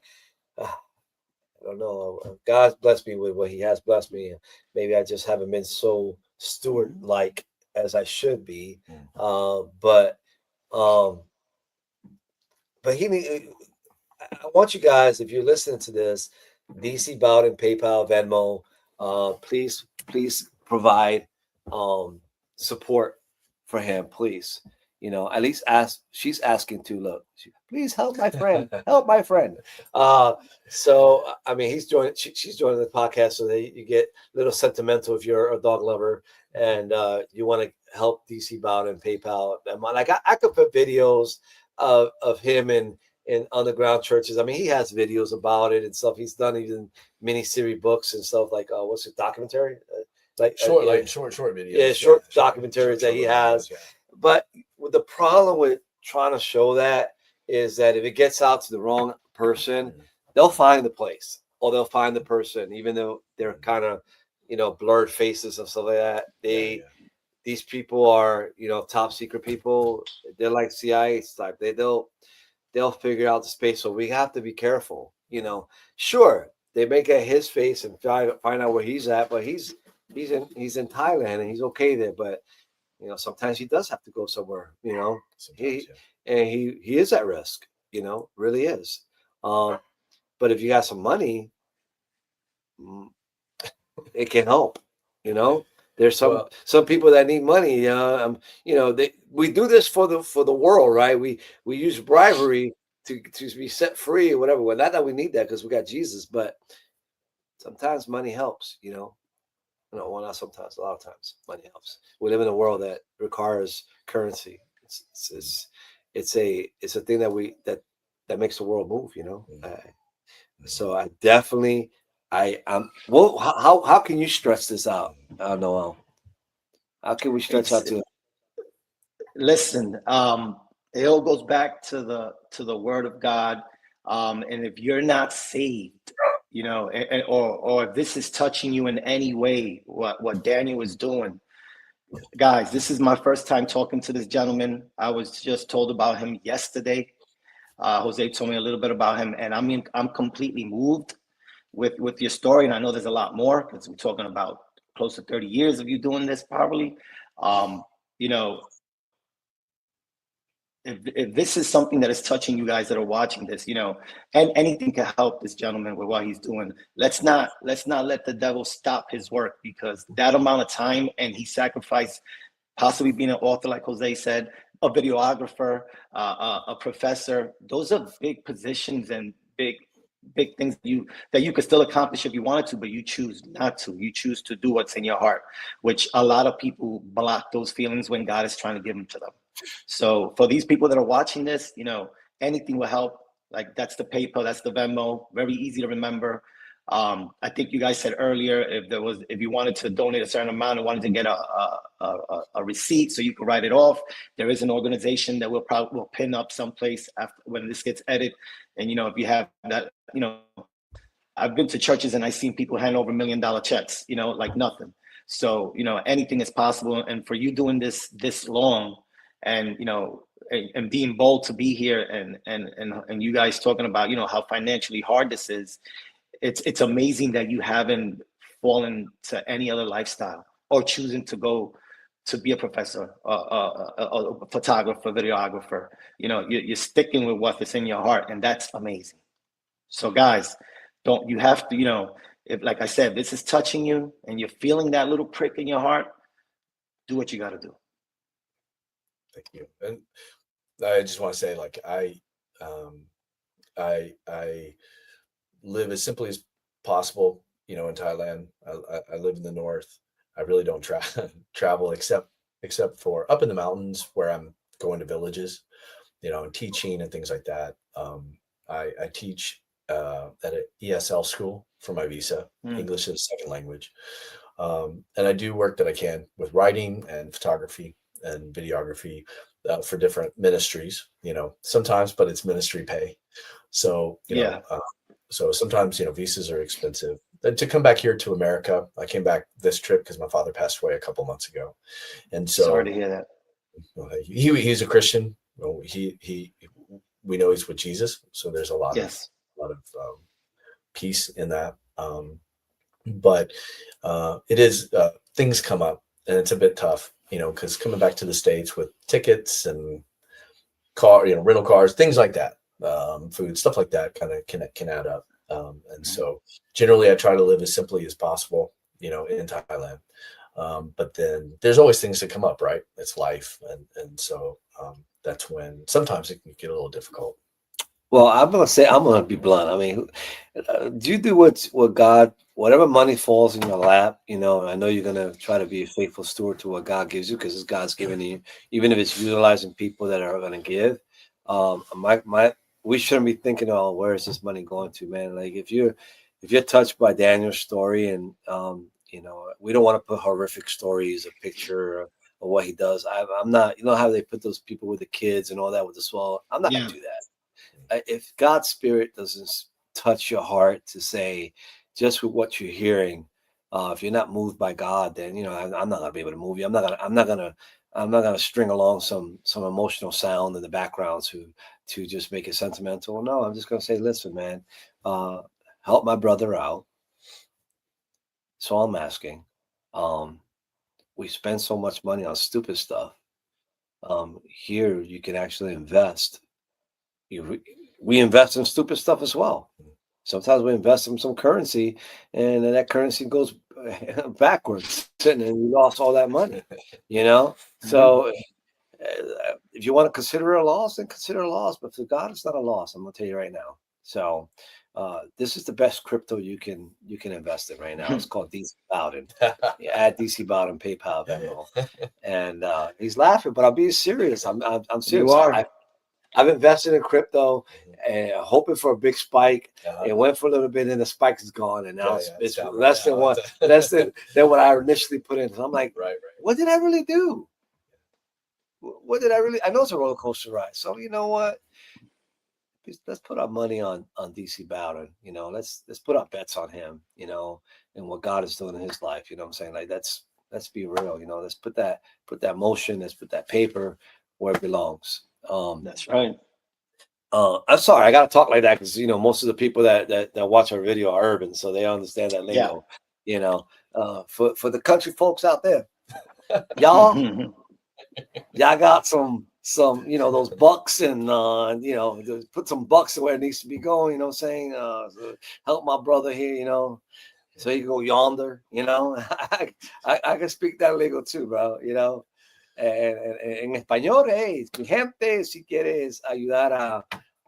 don't know. God's blessed me with what He has blessed me, and maybe I just haven't been so steward-like as I should be. But I want you guys, if you're listening to this, DC Bowden, PayPal, Venmo, please provide support for him, please. At least she's asking to look. Please help my friend. Help my friend. So I mean, she's joining the podcast so that you get a little sentimental if you're a dog lover and you want to help DC Bowden, PayPal. Like I could put videos of him in underground churches. I mean, he has videos about it and stuff. He's done even mini-series books and stuff, like what's it, documentary? Short videos. Yeah, short documentaries that he has. Yeah. But the problem with trying to show that is that if it gets out to the wrong person, they'll find the place or they'll find the person, even though they're kind of, blurred faces and stuff like that. these people are, top secret people. They're like CIA type. They'll figure out the space. So we have to be careful. Sure, they may get his face and find out where he's at, but he's in Thailand and he's okay there. But sometimes he does have to go somewhere. Sometimes, yeah. And he is at risk. Really is. But if you got some money, it can help. There's some people that need money. We do this for the world, right? We use bribery to be set free or whatever. Well, not that we need that because we got Jesus, but sometimes money helps. Well, not sometimes. A lot of times, money helps. We live in a world that requires currency. It's a thing that makes the world move. So I definitely. Well, how can you stretch this out, Noel? How can we stretch out to? Listen, it all goes back to the Word of God, and if you're not saved, or if this is touching you in any way, what Daniel is doing, guys, this is my first time talking to this gentleman. I was just told about him yesterday. Jose told me a little bit about him, and I'm completely moved with your story, and I know there's a lot more because we're talking about close to 30 years of you doing this probably. If this is something that is touching you guys that are watching this, and anything can help this gentleman with what he's doing, let's not let the devil stop his work, because that amount of time, and he sacrificed possibly being an author, like Jose said, a videographer, a professor. Those are big positions and big things that you could still accomplish if you wanted to, but you choose not to. You choose to do what's in your heart, which a lot of people block those feelings when God is trying to give them to them. So for these people that are watching this, anything will help. Like, that's the PayPal, that's the Venmo, very easy to remember. I think you guys said earlier, if you wanted to donate a certain amount and wanted to get a receipt so you can write it off, there is an organization that we'll pin up someplace after when this gets edited. And if you have that, I've been to churches and I've seen people hand over $1 million checks, like nothing. So anything is possible. And for you doing this long, and and being bold to be here, and you guys talking about how financially hard this is. It's amazing that you haven't fallen to any other lifestyle or choosing to go to be a professor, a photographer, videographer. You're sticking with what's in your heart, and that's amazing. So guys, you have to, if, like I said, this is touching you and you're feeling that little prick in your heart, do what you got to do. Thank you. And I just want to say, like, I live as simply as possible, in Thailand. I live in the north. I really don't travel except for up in the mountains where I'm going to villages, and teaching and things like that. I teach at an ESL school for my visa, English as a second language. And I do work that I can with writing and photography and videography for different ministries, sometimes, but it's ministry pay. So, so sometimes, visas are expensive. Then to come back here to America, I came back this trip because my father passed away a couple months ago. And so, sorry to hear that. He's a Christian. We know he's with Jesus. So there's a lot of peace in that. But it is, things come up and it's a bit tough, because coming back to the States with tickets and rental cars, things like that, food, stuff like that kind of can add up. And so generally I try to live as simply as possible, in Thailand. But then there's always things that come up, right? It's life. And so that's when sometimes it can get a little difficult. Well, I'm going to be blunt. I mean, do you do what God, whatever money falls in your lap, I know you're going to try to be a faithful steward to what God gives you, because it's God's given you, even if it's utilizing people that are going to give. We shouldn't be thinking, oh, where is this money going to, man? Like, if you're touched by Daniel's story, and we don't want to put horrific stories, a picture of what he does. I'm not, how they put those people with the kids and all that with the swallow. I'm not going to do that. If God's spirit doesn't touch your heart to say, just with what you're hearing, If you're not moved by God, then I'm not gonna be able to move you. I'm not gonna string along some emotional sound in the background to just make it sentimental. No, I'm just gonna say, listen, man, help my brother out. So I'm asking. Um, we spend so much money on stupid stuff. Here you can actually invest. You, we invest in stupid stuff as well. Sometimes we invest in some currency, and then that currency goes backwards, and then we lost all that money. So if you want to consider a loss, then consider a loss. But for God, it's not a loss. I'm gonna tell you right now. So this is the best crypto you can invest in right now. It's called DC Bowden. Add DC Bowden PayPal Venmo, and he's laughing, but I'm being serious. I'm serious. You are. I've invested in crypto and hoping for a big spike. It went for a little bit, and the spike is gone, and now it's less than less than what I initially put in. So I'm like, what did I really do? What did I really? I know it's a roller coaster ride. So you know what? Let's put our money on DC Bowden. Let's put our bets on him. And what God is doing in his life. You know what I'm saying? Like let's be real. Let's put that motion. Let's put that paper where it belongs. That's right. I'm sorry, I gotta talk like that because most of the people that watch our video are urban, so they understand that lingo. For the country folks out there, y'all got some those bucks and put some bucks where it needs to be going. Saying help my brother here. So he can go yonder. I can speak that lingo too, bro. En español, hey, mi gente, si quieres ayudar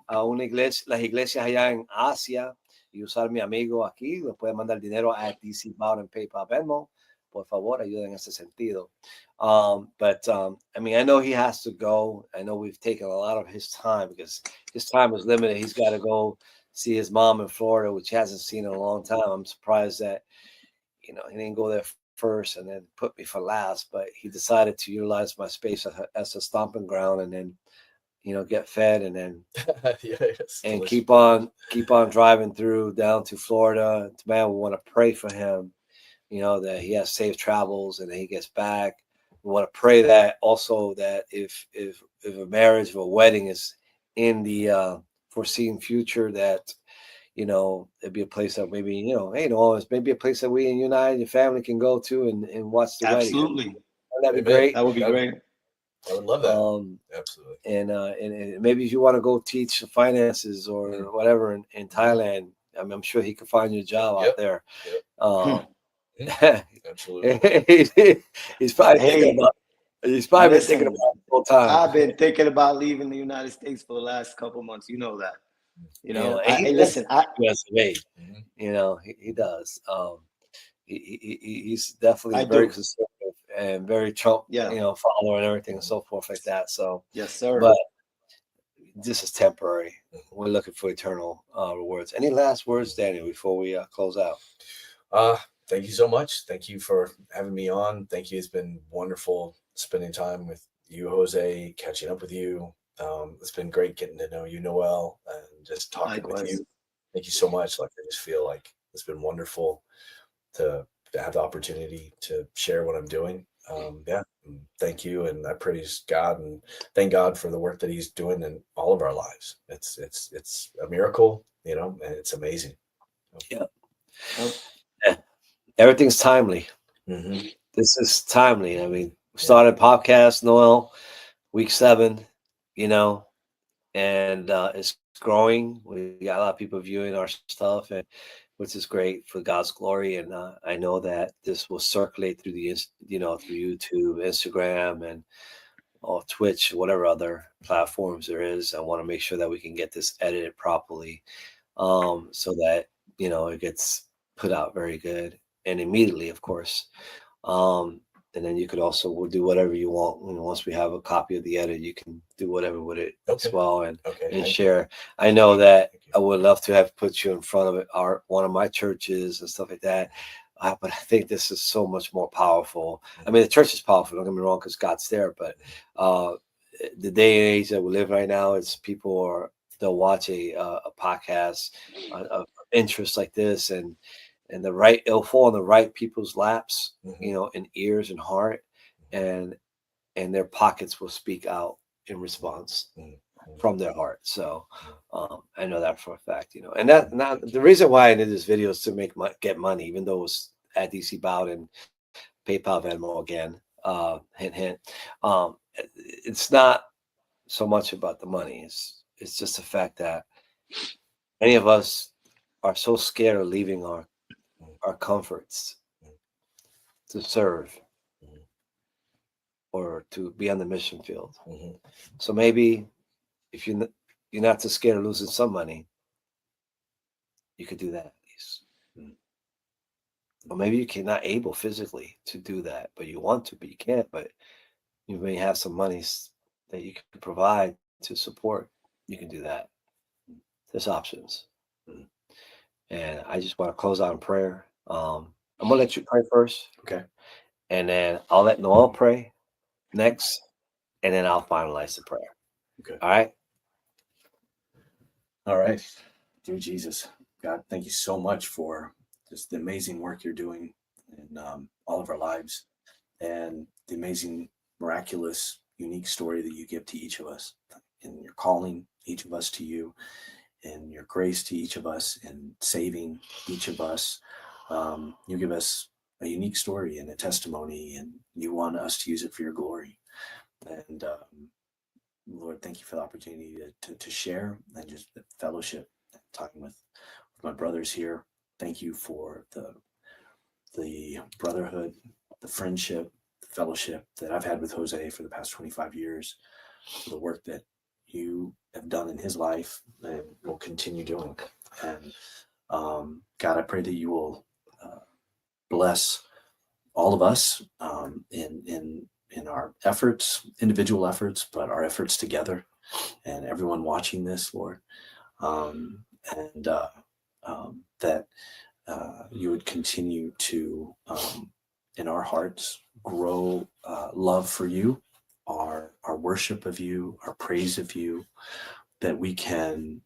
a una iglesia, las iglesias allá en Asia y usar mi amigo aquí, le puede mandar dinero a DC Bowden PayPal Venmo. Por favor, ayuda en ese sentido. But I mean, I know he has to go. I know we've taken a lot of his time because his time is limited. He's got to go see his mom in Florida, which he hasn't seen in a long time. I'm surprised that he didn't go there first and then put me for last, but he decided to utilize my space as a stomping ground and then get fed and then and keep on driving through down to Florida. Man, we want to pray for him, that he has safe travels and that he gets back. We want to pray that also that if a marriage or a wedding is in the foreseen future, that it'd be a place that maybe, it's maybe a place that we and you and your family can go to and watch the wedding. Absolutely. That'd be great. That would be great. I would love that. Absolutely. And maybe if you want to go teach finances or whatever in Thailand, I'm sure he could find you a job out there. Absolutely. He's probably thinking about been thinking about it the whole time. I've been thinking about leaving the United States for the last couple months. You know that. Listen, he does. He's definitely very conservative and very Trump, follower and everything and so forth like that. So yes, sir. But this is temporary. We're looking for eternal rewards. Any last words, Daniel, before we close out? Thank you so much. Thank you for having me on. Thank you. It's been wonderful spending time with you, Jose, catching up with you. It's been great getting to know you, Noel, and just talking with you. Thank you so much. Like, I just feel like it's been wonderful to have the opportunity to share what I'm doing. Thank you. And I praise God and thank God for the work that he's doing in all of our lives. It's a miracle, and it's amazing. Yeah. Everything's timely. Mm-hmm. This is timely. I mean, we started podcast, Noel, week 7, and it's growing. We got a lot of people viewing our stuff, and which is great for God's glory. And I know that this will circulate through through YouTube, Instagram, and Twitch, whatever other platforms there is. I want to make sure that we can get this edited properly, so that it gets put out very good and immediately, of course. And then you could also do whatever you want. Once we have a copy of the edit, you can do whatever with it as well and share. I know that I would love to have put you in front of one of my churches and stuff like that. But I think this is so much more powerful. I mean, the church is powerful, don't get me wrong, because God's there. But the day and age that we live right now is they'll watch a podcast of interest like this, and and it'll fall in the right people's laps, Mhm. in ears and heart, and their pockets will speak out in response Mhm. from their heart. So I know that for a fact, and that now the reason why I did this video is to get money, even though it was at DC Bowden, PayPal, Venmo again. Hint, hint. It's not so much about the money. It's just the fact that many of us are so scared of leaving our comforts to serve or to be on the mission field. Mhm. So maybe if you're not too scared of losing some money, you could do that at least. Or maybe you're not able physically to do that, but you want to, but you can't. But you may have some monies that you can provide to support. You can do that. There's options. And I just want to close out in prayer. I'm gonna let you pray first, Okay. and then I'll let Noel pray next, and then I'll finalize the prayer. Okay. All right. All right. Dear Jesus, God, thank you so much for just the amazing work you're doing in all of our lives, and the amazing, miraculous, unique story that you give to each of us, in your calling each of us to you, and your grace to each of us, and saving each of us. You give us a unique story and a testimony, and you want us to use it for your glory. And Lord, thank you for the opportunity to share and just the fellowship, talking with my brothers here. Thank you for the brotherhood, the friendship, the fellowship that I've had with Jose for the past 25 years, for the work that you have done in his life and will continue doing. And God, I pray that you will bless all of us in our efforts, individual efforts, but our efforts together, and everyone watching this, Lord, and that you would continue to, in our hearts, grow love for you, our worship of you, our praise of you, that we can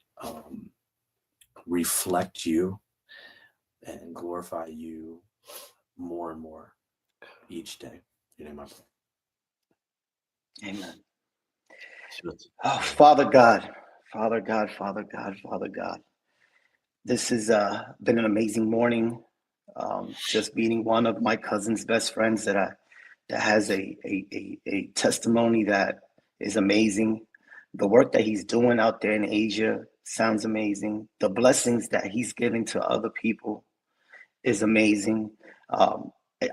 reflect you and glorify you more and more each day. In your name I pray. Amen. Sure. Oh, Father God, Father God, Father God, Father God. This has been an amazing morning. Just meeting one of my cousin's best friends that has a testimony that is amazing. The work that he's doing out there in Asia sounds amazing. The blessings that he's giving to other people is amazing.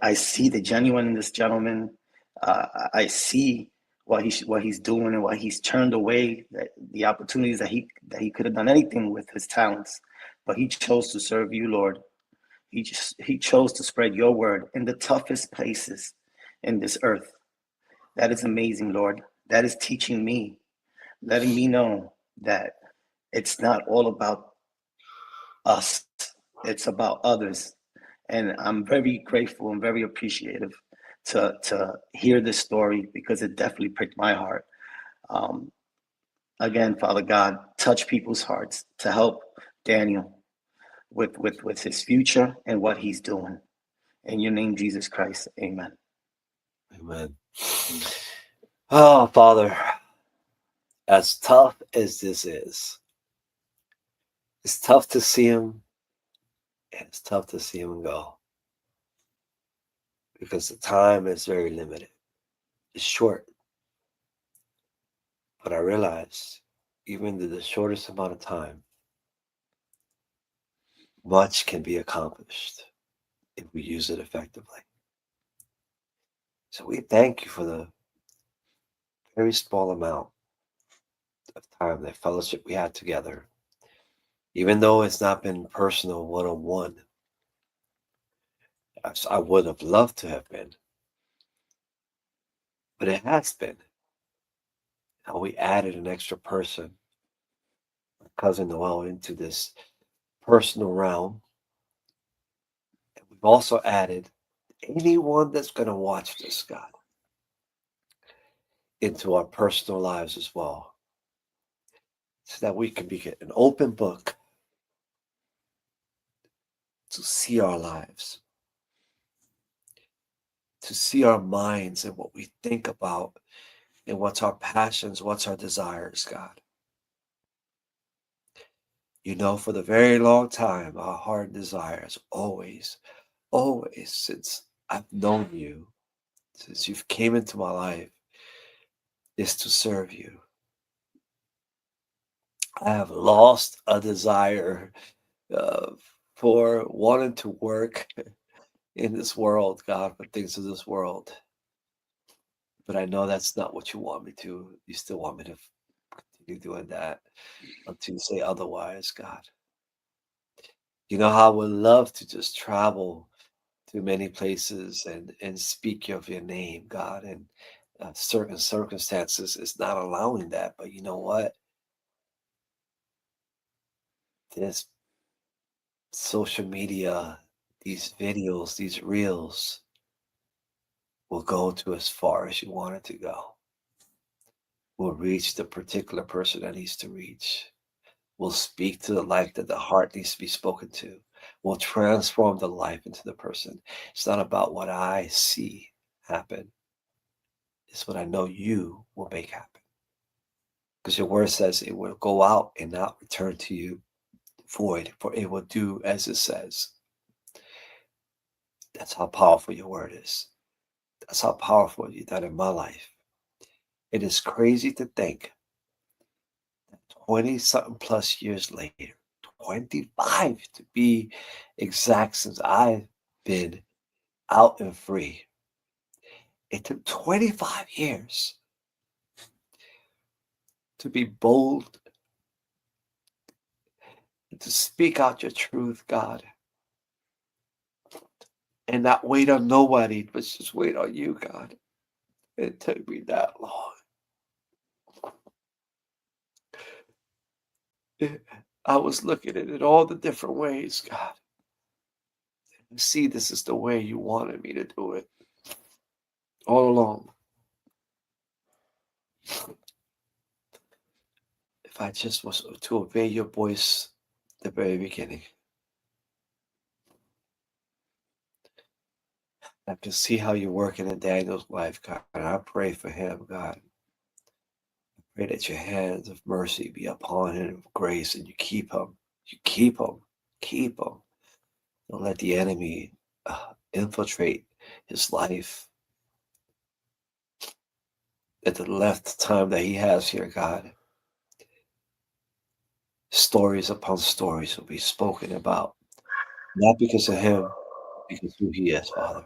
I see the genuine in this gentleman. I see what he's doing and what he's turned away, the opportunities that he could have done anything with his talents, but he chose to serve you, Lord. He chose to spread your word in the toughest places in this earth. That is amazing, Lord. That is teaching me, letting me know that it's not all about us, it's about others. And I'm very grateful and very appreciative to hear this story, because it definitely pricked my heart. Um, Again, Father God, touch people's hearts to help Daniel with his future and what he's doing. In your name, Jesus Christ, amen. Amen. Oh, Father, as tough as this is, it's tough to see him, and it's tough to see him go, because the time is very limited. It's short. But I realize, even in the shortest amount of time, much can be accomplished if we use it effectively. So we thank you for the very small amount of time, that fellowship we had together, even though it's not been personal one-on-one. I would have loved to have been, but it has been. How we added an extra person, my cousin Noel, into this personal realm. And we've also added anyone that's going to watch this, God, into our personal lives as well, so that we can be an open book to see our lives, to see our minds and what we think about and what's our passions, what's our desires, God. You know, for the very long time, our heart desires always, always, since I've known you, since you've came into my life, is to serve you. I have lost a desire uh, for wanting to work in this world, God, for things of this world. But I know that's not what you want me to. You still want me to continue doing that until you say otherwise, God. You know how I would love to just travel to many places and speak of your name, God, and certain circumstances is not allowing that. But you know what? This social media, these videos, these reels will go to as far as you want it to go. Will reach the particular person that needs to reach. Will speak to the life that the heart needs to be spoken to. Will transform the life into the person. It's not about what I see happen. It's what I know you will make happen. Because your word says it will go out and not return to you void, for it will do as it says. That's how powerful your word is. That's how powerful you've done in my life. It is crazy to think that 20 something plus years later, 25 to be exact, since I've been out and free, it took 25 years to be bold, to speak out your truth, God, and not wait on nobody, but just wait on you, God. It took me that long. I was looking at it all the different ways, God. See, this is the way you wanted me to do it all along. If I just was to obey your voice at the very beginning, I can see how you're working in Daniel's life, God. And I pray for him, God. I pray that your hands of mercy be upon him, of grace, and you keep him. You keep him. Keep him. Don't let the enemy infiltrate his life. At the left time that he has here, God, stories upon stories will be spoken about, not because of him, because who he is, Father.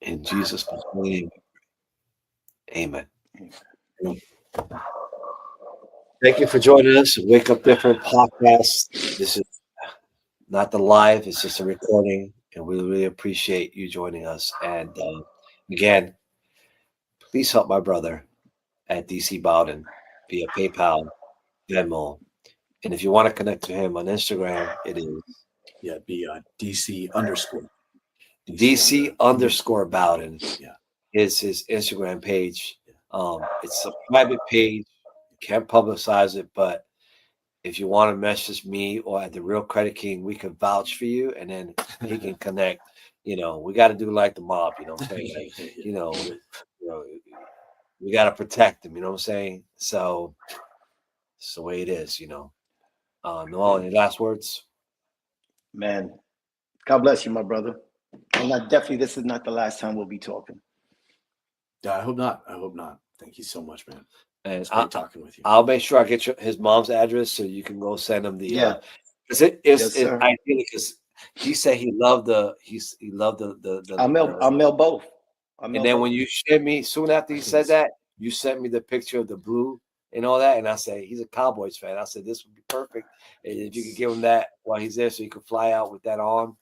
In Jesus' name, amen. Thank you for joining us. Wake Up Different podcast. This is not the live, it's just a recording, and we really appreciate you joining us. And again, please help my brother at DC Bowden via PayPal, Venmo. And if you want to connect to him on Instagram, it is be DC underscore Bowden. Yeah. Is his Instagram page. It's a private page. Can't publicize it, but if you want to message me or at the Real Credit King, we can vouch for you, and then he can connect. You know, we got to do like the mob. You know what I'm saying? Like, you know, we got to protect him. You know what I'm saying? So it's the way it is. You know. Noel, any last words? Man, God bless you, my brother. And this is not the last time we'll be talking. Yeah, I hope not. Thank you so much, man. And It's great talking with you. I'll make sure I get his mom's address so you can go send him the. Yeah. Because it's sir. ideally, because he said he loved the. He loved the. I'll mail both. And then when you sent me, soon after he said that, you sent me the picture of the blue and all that, and I said he's a Cowboys fan. I said this would be perfect, and if you could give him that while he's there, so he could fly out with that on,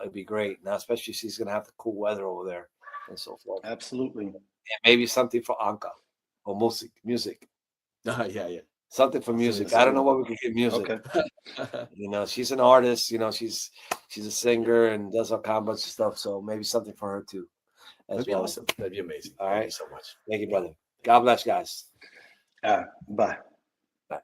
it'd be great. Now, especially since he's gonna have the cool weather over there and so forth. Absolutely. And maybe something for Anka or music. Yeah. Something for music. I don't know what we could get music. Okay. You know, she's an artist. You know, she's a singer and does all kinds of stuff. So maybe something for her too. That'd be awesome. That'd be amazing. All right. Thank you so much. Thank you, brother. God bless, guys. Bye. Bye.